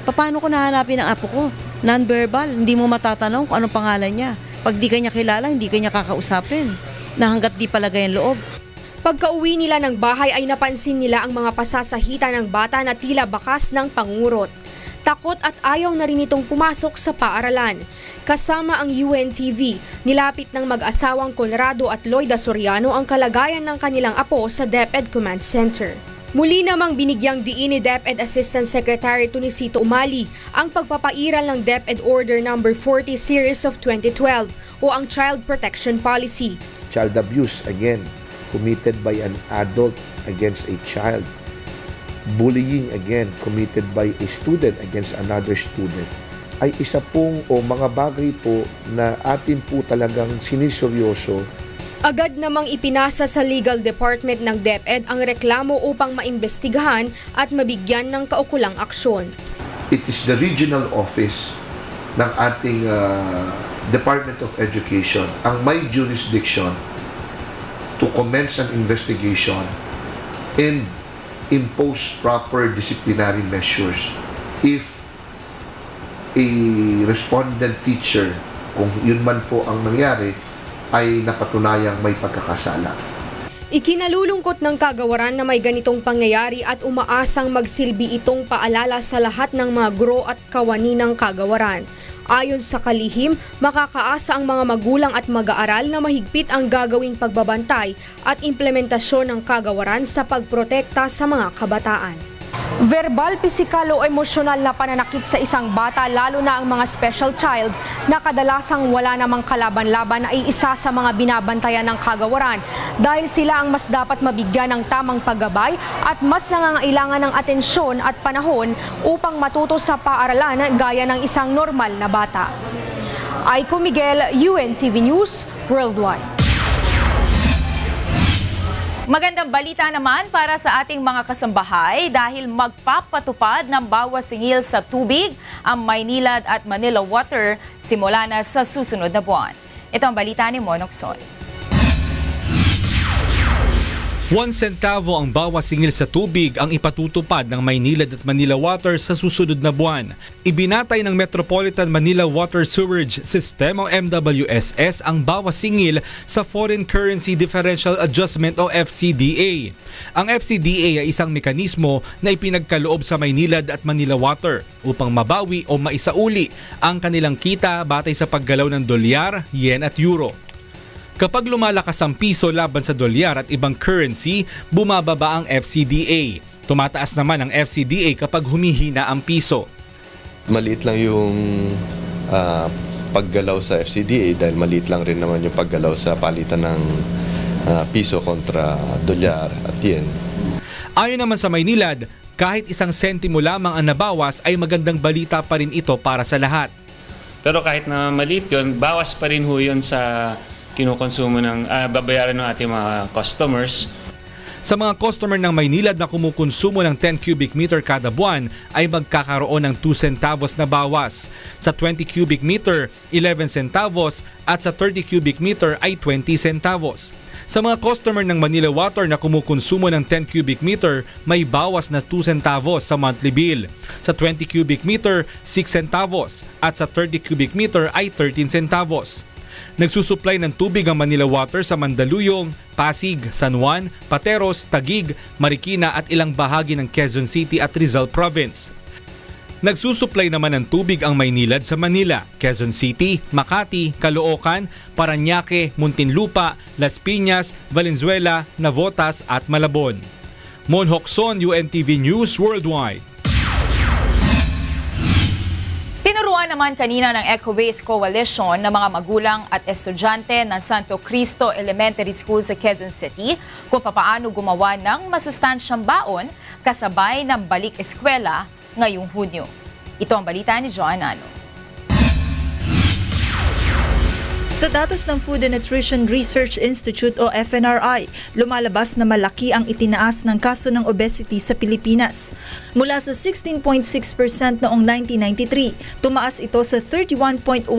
Paano ko nahanapin ang apo ko? Non-verbal, hindi mo matatanong kung anong pangalan niya. Pag di kanya kilala, hindi kanya kakausapin. Na hanggat di palagay ang loob. Pagka-uwi nila ng bahay ay napansin nila ang mga pasasahita ng bata na tila bakas ng pangurot. Takot at ayaw na rin itong pumasok sa paaralan. Kasama ang UNTV, nilapit ng mag-asawang Conrado at Loida Soriano ang kalagayan ng kanilang apo sa DepEd Command Center. Muli namang binigyang diin ni DepEd Assistant Secretary Tunisito Umali ang pagpapairal ng DepEd Order No. 40 Series of 2012 o ang Child Protection Policy. Child abuse, again, committed by an adult against a child. Bullying, again, committed by a student against another student, ay isa pong o mga bagay po na atin po talagang siniseryoso. Agad namang ipinasa sa Legal Department ng DepEd ang reklamo upang maimbestigahan at mabigyan ng kaukulang aksyon. It is the regional office ng ating Department of Education ang may jurisdiction to commence an investigation and impose proper disciplinary measures if a respondent teacher, kung yun man po ang nangyari, ay napatunayang may pagkakasala. Ikinalulungkot ng kagawaran na may ganitong pangyayari at umaasang magsilbi itong paalala sa lahat ng mga guro at kawani ng kagawaran. Ayon sa kalihim, makakaasa ang mga magulang at mag-aaral na mahigpit ang gagawing pagbabantay at implementasyon ng kagawaran sa pagprotekta sa mga kabataan. Verbal, pisikal o emosyonal na pananakit sa isang bata, lalo na ang mga special child na kadalasang wala namang kalaban-laban, ay isa sa mga binabantayan ng kagawaran dahil sila ang mas dapat mabigyan ng tamang paggabay at mas nangangailangan ng atensyon at panahon upang matuto sa paaralan gaya ng isang normal na bata. Aiko Miguel, UNTV News Worldwide. Magandang balita naman para sa ating mga kasambahay dahil magpapatupad ng bawas singil sa tubig ang Maynilad at Manila Water simula na sa susunod na buwan. Ito ang balita ni Monok Soy. 1 centavo ang bawas singil sa tubig ang ipatutupad ng Maynilad at Manila Water sa susunod na buwan. Ibinatay ng Metropolitan Manila Water Sewerage System o MWSS ang bawas singil sa Foreign Currency Differential Adjustment o FCDA. Ang FCDA ay isang mekanismo na ipinagkaloob sa Maynilad at Manila Water upang mabawi o maisauli ang kanilang kita batay sa paggalaw ng dolyar, yen at euro. Kapag lumalakas ang piso laban sa dolyar at ibang currency, bumababa ang FCDA. Tumataas naman ang FCDA kapag humihina ang piso. Maliit lang yung paggalaw sa FCDA dahil maliit lang rin naman yung paggalaw sa palitan ng piso kontra dolyar at yen. Ayon naman sa Maynilad, kahit 1 sentimo lamang ang nabawas ay magandang balita pa rin ito para sa lahat. Pero kahit na maliit yun, bawas pa rin ho yun sa kinukonsumo ng babayaran ng ating mga customers. Sa mga customer ng Maynilad na kumukonsumo ng 10 cubic meter kada buwan ay magkakaroon ng 2 centavos na bawas. Sa 20 cubic meter, 11 centavos at sa 30 cubic meter ay 20 centavos. Sa mga customer ng Manila Water na kumukonsumo ng 10 cubic meter, may bawas na 2 centavos sa monthly bill. Sa 20 cubic meter, 6 centavos at sa 30 cubic meter ay 13 centavos. Nagsusupply ng tubig ang Manila Water sa Mandaluyong, Pasig, San Juan, Pateros, Taguig, Marikina at ilang bahagi ng Quezon City at Rizal Province. Nagsusupply naman ng tubig ang Maynilad sa Manila, Quezon City, Makati, Caloocan, Parañaque, Muntinlupa, Las Piñas, Valenzuela, Navotas at Malabon. Mon Hocson, UNTV News Worldwide. Tinuruan naman kanina ng Eco-Waste Coalition ng mga magulang at estudyante ng Santo Cristo Elementary School sa Quezon City kung papaano gumawa ng masustansyang baon kasabay ng balik eskwela ngayong Hunyo. Ito ang balita ni Joan Ano. Sa datos ng Food and Nutrition Research Institute o FNRI, lumalabas na malaki ang itinaas ng kaso ng obesity sa Pilipinas. Mula sa 16.6% noong 1993, tumaas ito sa 31.1%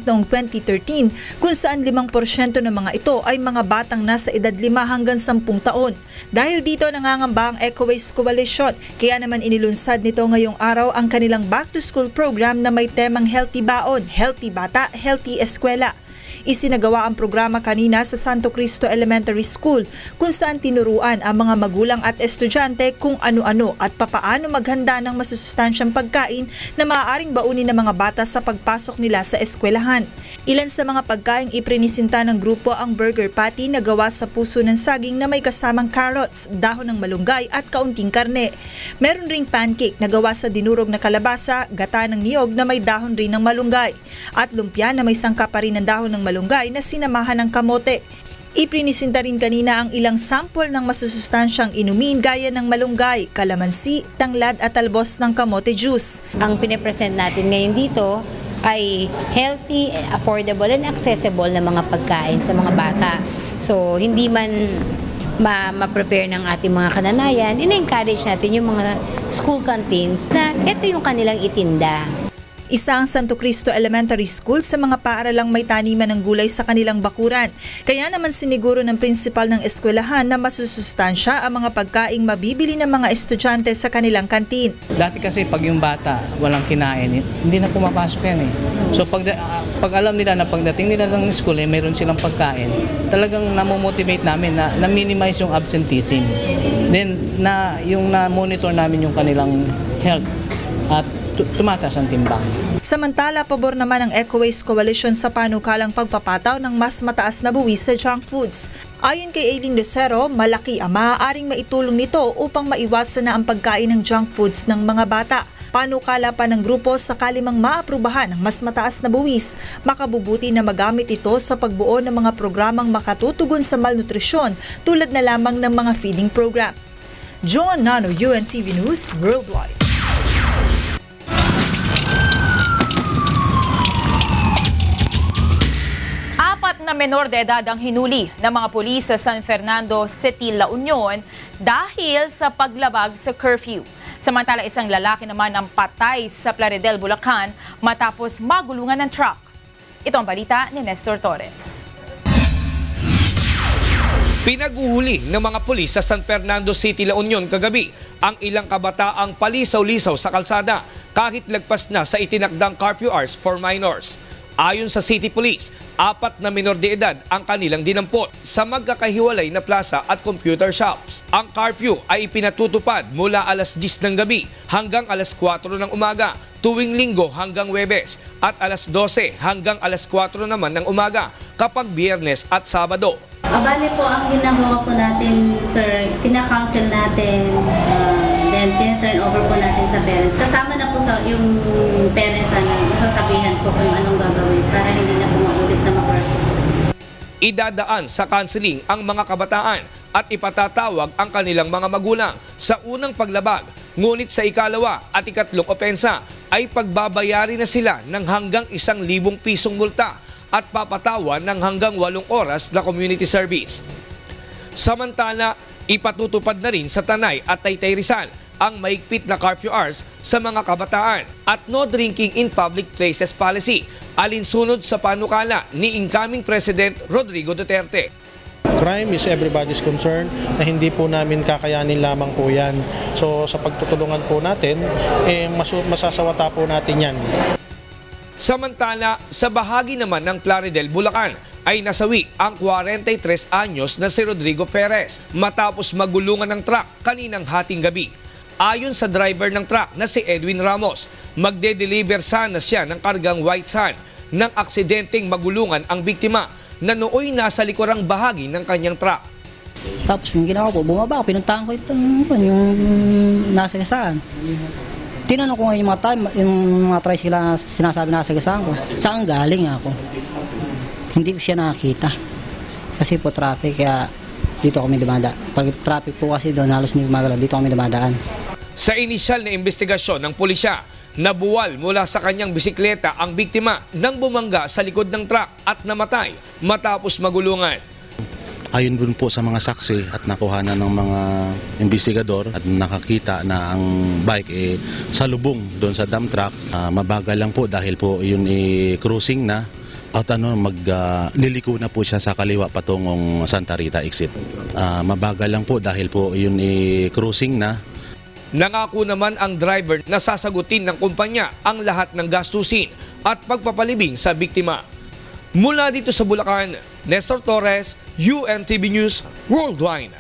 noong 2013, kung saan 5% ng mga ito ay mga batang nasa edad 5 hanggang 10 taon. Dahil dito nangangamba ang Eco-Waste Coalition, kaya naman inilunsad nito ngayong araw ang kanilang back-to-school program na may temang Healthy Baon, Healthy Bata, Healthy Eskwela. Isinagawa ang programa kanina sa Santo Cristo Elementary School kung saan tinuruan ang mga magulang at estudyante kung ano-ano at papaano maghanda ng masusustansyang pagkain na maaaring baunin ng mga bata sa pagpasok nila sa eskwelahan. Ilan sa mga pagkaing iprinisinta ng grupo ang burger patty na gawa sa puso ng saging na may kasamang carrots, dahon ng malunggay at kaunting karne. Meron ring pancake na gawa sa dinurog na kalabasa, gata ng niyog na may dahon rin ng malunggay, at lumpia na may sangkap pa rin ng dahon ng malunggay na sinamahan ng kamote. Iprinisinta rin kanina ang ilang sample ng masusustansyang inumin gaya ng malunggay, kalamansi, tanglad at talbos ng kamote juice. Ang pinipresent natin ngayon dito ay healthy, affordable and accessible na mga pagkain sa mga bata. So hindi man ma-prepare ng ating mga kananayan, ina-encourage natin yung mga school canteens na ito yung kanilang itinda. Isa ang Santo Cristo Elementary School sa mga paaralang may taniman ng gulay sa kanilang bakuran. Kaya naman siniguro ng prinsipal ng eskwelahan na masusustansya ang mga pagkaing mabibili ng mga estudyante sa kanilang kantin. Dati kasi pag yung bata walang kinain, hindi na pumapasok yan eh. So pag alam nila na pagdating nila ng school mayroon silang pagkain, talagang namomotivate namin na na-minimize yung absenteeism. Then yung na-monitor namin yung kanilang health at tumataas ang timbang. Samantala, pabor naman ang Eco-Waste Coalition sa panukalang pagpapataw ng mas mataas na buwis sa junk foods. Ayon kay Aileen Lucero, malaki ang maaaring maitulong nito upang maiwasan na ang pagkain ng junk foods ng mga bata. Panukala pa ng grupo sakali mang maaprubahan ng mas mataas na buwis, makabubuti na magamit ito sa pagbuo ng mga programang makatutugon sa malnutrisyon tulad na lamang ng mga feeding program. Joan Nano, UNTV News Worldwide. na menor de edad ang hinuli ng mga pulis sa San Fernando City, La Union dahil sa paglabag sa curfew. Samantala, isang lalaki naman ang patay sa Plaridel, Bulacan matapos magulungan ng truck. Ito ang balita ni Nestor Torres. Pinaguhuli ng mga pulis sa San Fernando City, La Union kagabi ang ilang kabataang palisaw-lisaw sa kalsada kahit lagpas na sa itinakdang curfew hours for minors. Ayon sa City Police, 4 na menor de edad ang kanilang dinampot sa magkakahiwalay na plaza at computer shops. Ang curfew ay ipinatutupad mula alas 10 ng gabi hanggang alas 4 ng umaga, tuwing Linggo hanggang Huwebes, at alas 12 hanggang alas 4 naman ng umaga kapag Biyernes at Sabado. Bali po, ang ginagawa po natin, sir, tina-counsel natin, then tina-turn over po natin sa parents. Kasama na po sa yung parents na masasabihan po kung anong gagawin para hindi na po maulit na ma-work. Idadaan sa counseling ang mga kabataan at ipatatawag ang kanilang mga magulang sa unang paglabag. Ngunit sa ikalawa at ikatlong opensa ay pagbabayari na sila ng hanggang 1,000 pisong multa at papatawan ng hanggang 8 oras na community service. Samantala, ipatutupad na rin sa Tanay at Taytay Rizal ang maigpit na curfew hours sa mga kabataan at no drinking in public places policy, alinsunod sa panukala ni incoming President Rodrigo Duterte. Crime is everybody's concern na hindi po namin kakayanin lamang po yan. So sa pagtutulungan po natin, masasawata po natin yan. Samantala, sa bahagi naman ng Plaridel, Bulacan ay nasawi ang 43 anyos na si Rodrigo Perez matapos magulungan ng truck kaninang hating gabi. Ayon sa driver ng truck na si Edwin Ramos, magde-deliver sana siya ng kargang white sand nang aksidenteng magulungan ang biktima na nooy nasa likurang bahagi ng kanyang truck. Tapos yung ginawa ko, bumaba ako, pinuntahan ko yung nasa gasaan. Tinanong ko ngayon yung mga tricycle na sinasabi na sa gasaan ko, saan galing ako? Hindi ko siya nakakita. Kasi po traffic, kaya dito kami dumadaan. Pag traffic po kasi doon, halos hindi gumagalaw, dito kami dumadaan. Sa inisyal na investigasyon ng pulisya, nabuwal mula sa kanyang bisikleta ang biktima nang bumangga sa likod ng truck at namatay matapos magulungan. Ayon din po sa mga saksi at nakuhanan ng mga investigador at nakakita na ang bike salubong doon sa dump truck. Mabagal lang po dahil po yun cruising na at liliko na po siya sa kaliwa patungong Santa Rita exit. Mabagal lang po dahil po yun cruising na. Nangako naman ang driver na sasagutin ng kumpanya ang lahat ng gastusin at pagpapalibing sa biktima. Mula dito sa Bulacan, Nestor Torres, UNTV News Worldwide.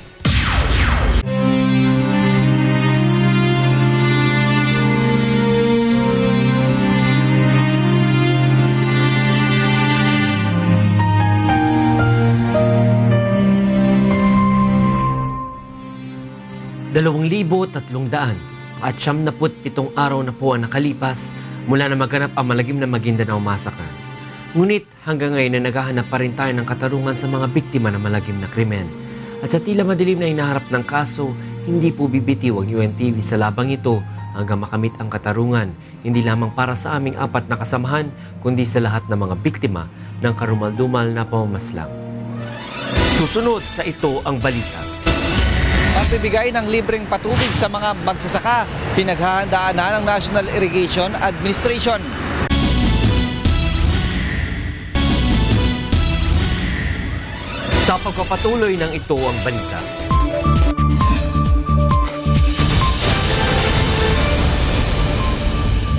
at 77 araw na po ang nakalipas mula na maganap ang malagim na Maguindanao Massacre. Ngunit hanggang ngayon na naghahanap pa rin tayo ng katarungan sa mga biktima ng malagim na krimen. At sa tila madilim na hinaharap ng kaso, hindi po bibitiw ang UNTV sa labang ito hanggang makamit ang katarungan, hindi lamang para sa aming 4 na kasamahan, kundi sa lahat ng mga biktima ng karumal-dumal na pamamaslang. Susunod sa ito ang balita. Pagbibigay ng libreng patubig sa mga magsasaka, pinaghahandaan na ng National Irrigation Administration. Sa pagpapatuloy ng ito ang balita.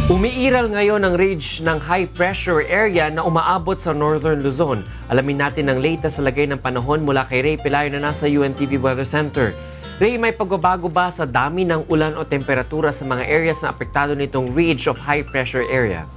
Umiiral ngayon ang ridge ng high pressure area na umaabot sa Northern Luzon. Alamin natin ang latest sa lagay ng panahon mula kay Ray Pelayo na nasa UNTV Weather Center. Ray, may pagbabago ba sa dami ng ulan o temperatura sa mga areas na apektado nitong ridge of high pressure area?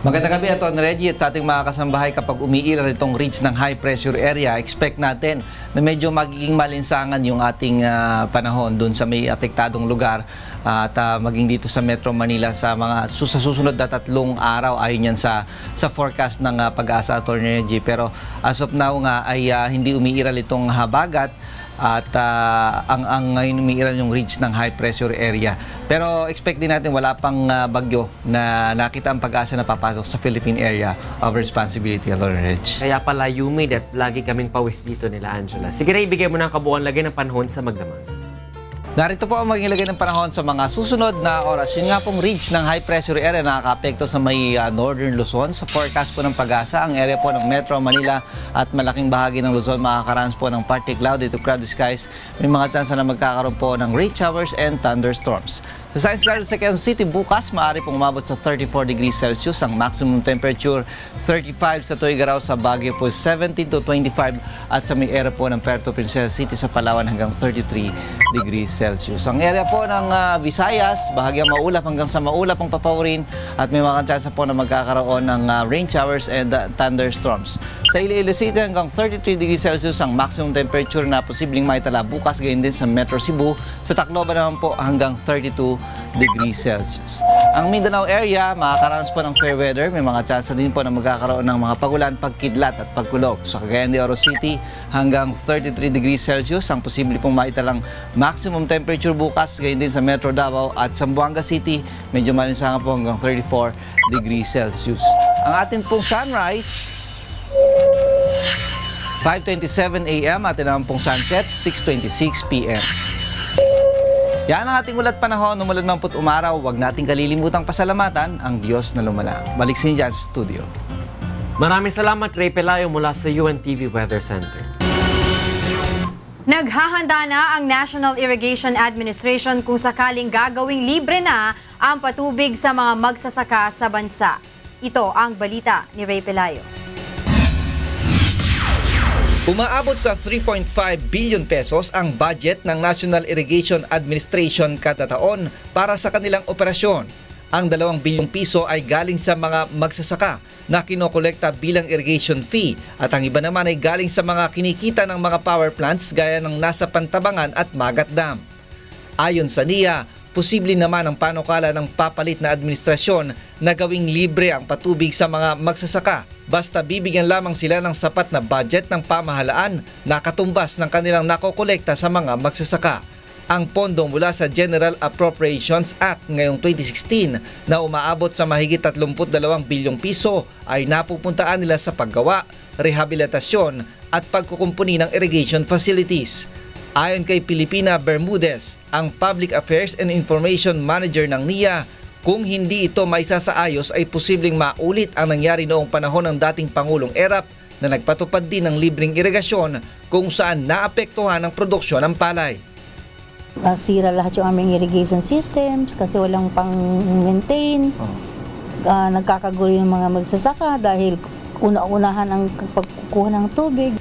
Magandang gabi, Aton Reggie, at sa ating mga kasambahay. Kapag umiiral itong ridge ng high pressure area, expect natin na medyo magiging malinsangan yung ating panahon doon sa may apektadong lugar at maging dito sa Metro Manila sa mga susunod na 3 araw ayon yan sa forecast ng Pag-asa, Aton Reggie. Pero as of now nga ay hindi umiiral itong habagat At ang ngayon umiiral yung ridge ng high pressure area. Pero expect din natin wala pang bagyo na nakita ang pag-asa na papasok sa Philippine area of responsibility along ridge. Kaya pala humid at lagi kaming pawis dito nila, Angela. Sige Ray, ibigay mo na ang kabuuan lagay ng panahon sa Magdamag. Narito po ang maging lagay ng panahon sa mga susunod na oras. Yun nga pong ridge ng high pressure area na nakaka-apekto sa may northern Luzon. Sa forecast po ng pag-asa, ang area po ng Metro Manila at malaking bahagi ng Luzon makakaranas po ng partly cloudy to cloudy skies. May mga chance na magkakaroon po ng rain showers and thunderstorms. Sa Science Garden sa Quezon City, bukas maaari pong umabot sa 34 degrees Celsius. Ang maximum temperature, 35 sa Tuigaraw, sa Baguio po 17 to 25 at sa may area po ng Puerto Princesa City sa Palawan hanggang 33 degrees Celsius. Ang area po ng Visayas, bahagyang maulap hanggang sa maulap ang papawirin at may mga chance po na magkakaroon ng rain showers and thunderstorms. Sa Iloilo City hanggang 33 degrees Celsius ang maximum temperature na posibleng maitala bukas, gayon din sa Metro Cebu. Sa Tacloban naman po hanggang 32 degrees Celsius. Ang Mindanao area, makakaranas po ng fair weather. May mga chance din po na magkakaroon ng mga pagulan, pagkidlat at pagkulog. Sa Cagayan de Oro City, hanggang 33 degrees Celsius ang posible pong maitalang maximum temperature bukas. Gayon din sa Metro Davao at Zamboanga City, medyo malinsangan po hanggang 34 degrees Celsius. Ang atin pong sunrise, 5:27 a.m. at naman pong sunset, 6:26 p.m. Yan ang ating ulat panahon. Umulan man po't umaraw, huwag nating kalilimutang pasalamatan ang Diyos na lumala. Balik sa dyan sa studio. Maraming salamat, Ray Pelayo mula sa UNTV Weather Center. Naghahanda na ang National Irrigation Administration kung sakaling gagawing libre na ang patubig sa mga magsasaka sa bansa. Ito ang balita ni Ray Pelayo. Umaabot sa 3.5 billion pesos ang budget ng National Irrigation Administration kada taon para sa kanilang operasyon. Ang 2 bilyong piso ay galing sa mga magsasaka na kinokolekta bilang irrigation fee at ang iba naman ay galing sa mga kinikita ng mga power plants gaya ng nasa Pantabangan at Magat Dam. Ayon sa NIA, posible naman ang panukala ng papalit na administrasyon na gawing libre ang patubig sa mga magsasaka basta bibigyan lamang sila ng sapat na budget ng pamahalaan na katumbas ng kanilang nakokolekta sa mga magsasaka. Ang pondo mula sa General Appropriations Act ngayong 2016 na umaabot sa mahigit 32 bilyong piso ay napupuntaan nila sa paggawa, rehabilitasyon at pagkukumpuni ng irrigation facilities. Ayon kay Pilipina Bermudez, ang Public Affairs and Information Manager ng NIA, kung hindi ito maisasaayos ay posibleng maulit ang nangyari noong panahon ng dating Pangulong Erap na nagpatupad din ng libreng irigasyon kung saan naapektuhan ang produksyon ng palay. Nasira lahat yung aming irrigation systems kasi walang pang-maintain. Nagkakagulo yung mga magsasaka dahil una-unahan ang pagkukuha ng tubig.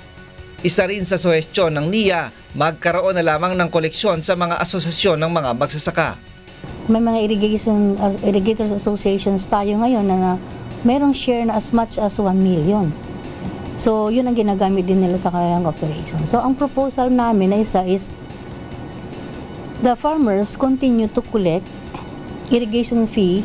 Isa rin sa suhestyon ng NIA, magkaroon na lamang ng koleksyon sa mga asosasyon ng mga magsasaka. May mga irrigators associations tayo ngayon na merong share na as much as 1 million. So, yun ang ginagamit din nila sa kanilang operation. So, ang proposal namin na isa is the farmers continue to collect irrigation fee,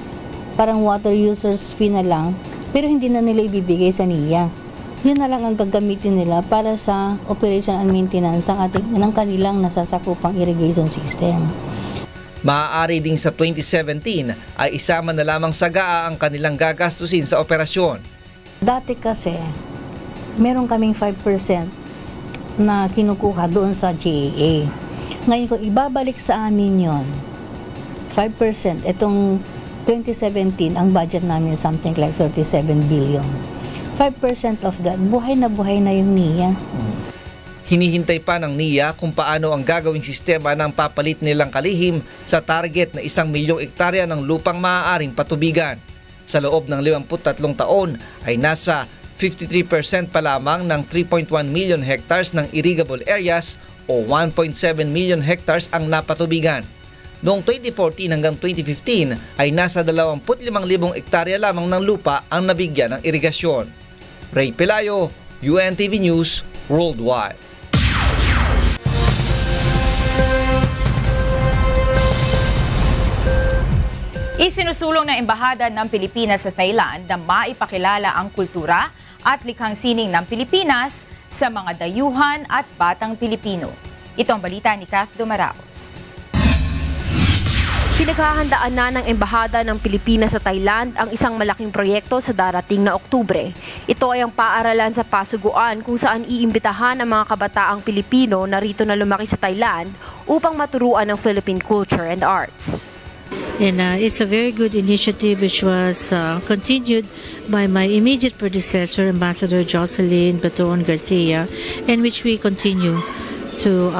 parang water users fee na lang, pero hindi na nila ibibigay sa NIA. Yun na lang ang gagamitin nila para sa operation and maintenance ng kanilang nasasakupang irrigation system. Maaari ding sa 2017 ay isama na lamang sa GAA ang kanilang gagastusin sa operasyon. Dati kasi, meron kaming 5% na kinukuha doon sa GAA. Ngayon kung ibabalik sa amin yon, 5%, itong 2017, ang budget namin something like 37 billion. 5% of that, buhay na yung NIA. Hinihintay pa ng NIA kung paano ang gagawing sistema ng papalit nilang kalihim sa target na 1 milyong hektarya ng lupang maaaring patubigan. Sa loob ng 53 taon ay nasa 53% pa lamang ng 3.1 million hectares ng irrigable areas o 1.7 million hectares ang napatubigan. Noong 2014 hanggang 2015 ay nasa 25,000 hektarya lamang ng lupa ang nabigyan ng irigasyon. Ray Pelayo, UNTV News Worldwide. Isinusulong ng Embahada ng Pilipinas sa Thailand na maipakilala ang kultura at likhang sining ng Pilipinas sa mga dayuhan at batang Pilipino. Ito ang balita ni Kath Dumaraos. Pinaghahandaan na ng Embahada ng Pilipinas sa Thailand ang isang malaking proyekto sa darating na Oktubre. Ito ay ang paaralan sa Pasuguan kung saan iimbitahan ang mga kabataang Pilipino na rito na lumaki sa Thailand upang maturuan ng Philippine culture and arts. And it's a very good initiative which was continued by my immediate predecessor, Ambassador Jocelyn Baton Garcia, and which we continue to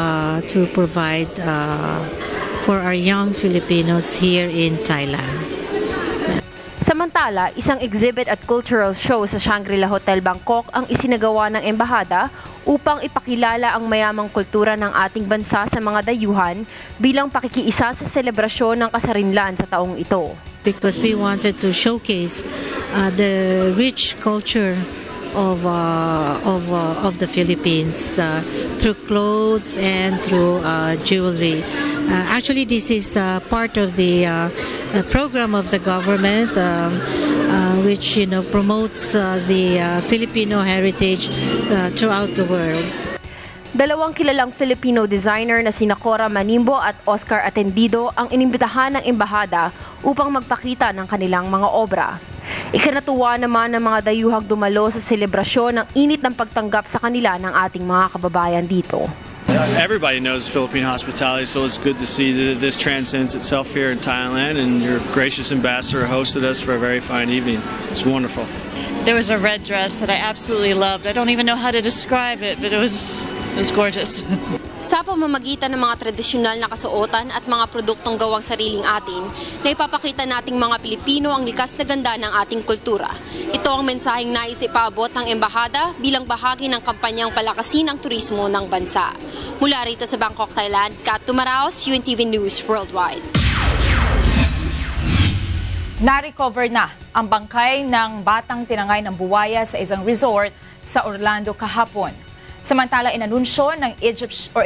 provide for our young Filipinos here in Thailand. Samantala, isang exhibit at cultural show sa Shangri-La Hotel Bangkok ang isinagawa ng Embahada upang ipakilala ang mayamang kultura ng ating bansa sa mga dayuhan bilang pakikiisa sa selebrasyon ng kasarinlan sa taong ito. Because we wanted to showcase the rich culture of the Philippines through clothes and through jewelry. Actually, this is part of the program of the government, which promotes the Filipino heritage throughout the world. Dalawang kilalang Filipino designer na sina Cora Manimbo at Oscar Atendido ang inimbitahan ng Embahada upang magpakita ng kanilang mga obra. Ikinatuwa naman ng mga dayuhang dumalo sa selebrasyon ng init ng pagtanggap sa kanila ng ating mga kababayan dito. Everybody knows Philippine hospitality, so it's good to see that this transcends itself here in Thailand, and your gracious ambassador hosted us for a very fine evening. It's wonderful. There was a red dress that I absolutely loved. I don't even know how to describe it, but it was gorgeous. Sa pamamagitan ng mga tradisyonal na kasuotan at mga produktong gawang sariling atin, na ipapakita nating mga Pilipino ang likas na ganda ng ating kultura. Ito ang mensaheng nais ipaabot ng Embahada bilang bahagi ng kampanyang palakasin ang turismo ng bansa. Mula rito sa Bangkok, Thailand, Kat Tumaraos, UNTV News Worldwide. Na-recover na ang bangkay ng batang tinangay ng buwaya sa isang resort sa Orlando kahapon. Samantala, inanunsyo ng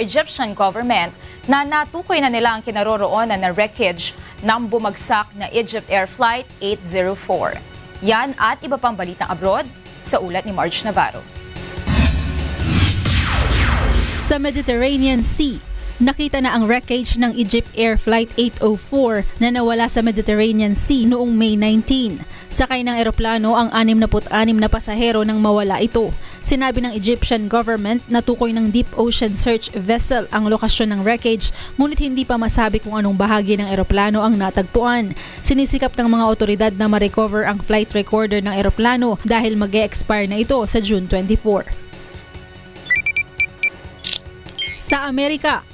Egyptian government na natukoy na nila ang kinaroroonan na wreckage ng bumagsak na Egypt Air Flight 804. Yan at iba pang balitang abroad sa ulat ni Marge Navarro. Sa Mediterranean Sea, nakita na ang wreckage ng Egypt Air Flight 804 na nawala sa Mediterranean Sea noong May 19. Sakay ng eroplano ang 66 na pasahero nang mawala ito. Sinabi ng Egyptian government na tukoy ng Deep Ocean Search Vessel ang lokasyon ng wreckage, ngunit hindi pa masabi kung anong bahagi ng eroplano ang natagpuan. Sinisikap ng mga otoridad na ma-recover ang flight recorder ng eroplano dahil mag-e-expire na ito sa June 24. Sa Amerika,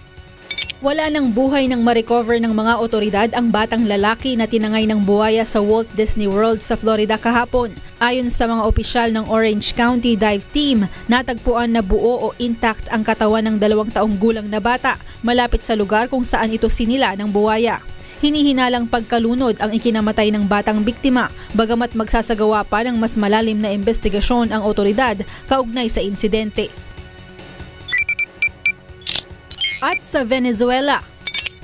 wala nang buhay nang ma-recover ng mga otoridad ang batang lalaki na tinangay ng buwaya sa Walt Disney World sa Florida kahapon. Ayon sa mga opisyal ng Orange County Dive Team, natagpuan na buo o intact ang katawan ng 2 taong gulang na bata malapit sa lugar kung saan ito sinila ng buwaya. Hinihinalang pagkalunod ang ikinamatay ng batang biktima, bagamat magsasagawa pa ng mas malalim na investigasyon ang otoridad kaugnay sa insidente. At sa Venezuela,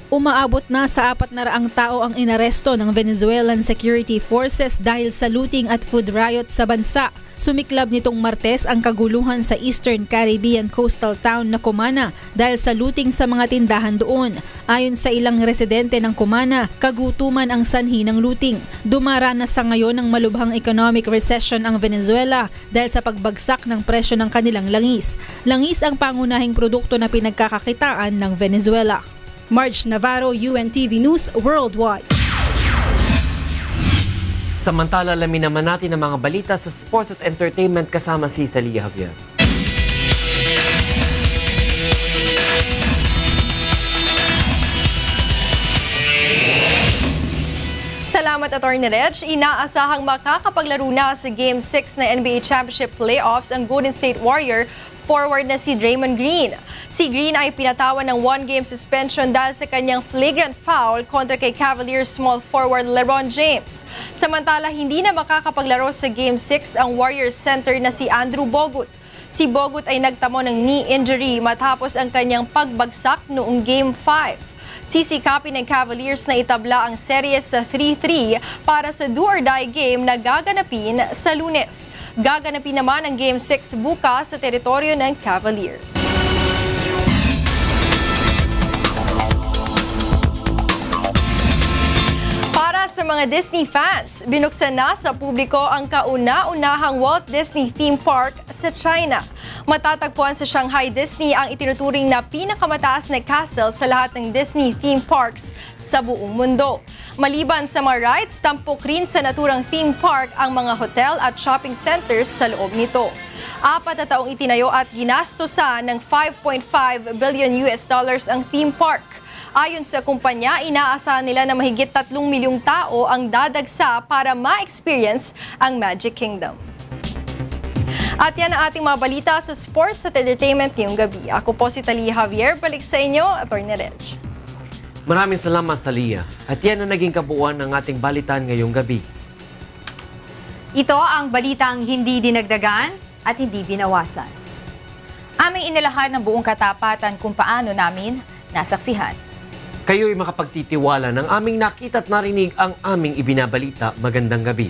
umaabot na sa 400 tao ang inaresto ng Venezuelan Security Forces dahil sa looting at food riot sa bansa. Sumiklab nitong Martes ang kaguluhan sa Eastern Caribbean coastal town na Cumana dahil sa looting sa mga tindahan doon. Ayon sa ilang residente ng Cumana, kagutuman ang sanhi ng looting. Dumaranas sa ngayon ng malubhang economic recession ang Venezuela dahil sa pagbagsak ng presyo ng kanilang langis. Langis ang pangunahing produkto na pinagkakakitaan ng Venezuela. Marge Navarro, UNTV News Worldwide. Samantala, alamin naman natin ang mga balita sa sports at entertainment kasama si Thalia Javier. Salamat, Atty. Reg. Inaasahang makakapaglaro na sa Game 6 na NBA Championship Playoffs ang Golden State Warrior forward na si Draymond Green. Si Green ay pinatawan ng 1-game suspension dahil sa kanyang flagrant foul kontra kay Cavaliers small forward LeBron James. Samantala, hindi na makakapaglaro sa Game 6 ang Warriors center na si Andrew Bogut. Si Bogut ay nagtamo ng knee injury matapos ang kanyang pagbagsak noong Game 5. Sisikapin ng Cavaliers na itabla ang series sa 3-3 para sa do-or-die game na gaganapin sa Lunes. Gaganapin naman ang Game 6 bukas sa teritoryo ng Cavaliers. sa mga Disney fans, binuksan na sa publiko ang kauna-unahang Walt Disney Theme Park sa China. Matatagpuan sa Shanghai Disney ang itinuturing na pinakamataas na castle sa lahat ng Disney theme parks sa buong mundo. Maliban sa mga rides, tampok rin sa naturang theme park ang mga hotel at shopping centers sa loob nito. 4 na taong itinayo at ginastosan ng $5.5 billion ang theme park. Ayon sa kumpanya, inaasahan nila na mahigit 3 milyong tao ang dadagsa para ma-experience ang Magic Kingdom. At yan ang ating mga balita sa sports at entertainment ngayong gabi. Ako po si Talia Javier. Balik sa inyo, Atty. Reg. Maraming salamat, Talia. At yan ang naging kabuuan ng ating balitan ngayong gabi. Ito ang balitang hindi dinagdagan at hindi binawasan. Aming inilahan ng buong katapatan kung paano namin nasaksihan. Kayo'y makapagtitiwala ng aming nakita at narinig ang aming ibinabalita. Magandang gabi.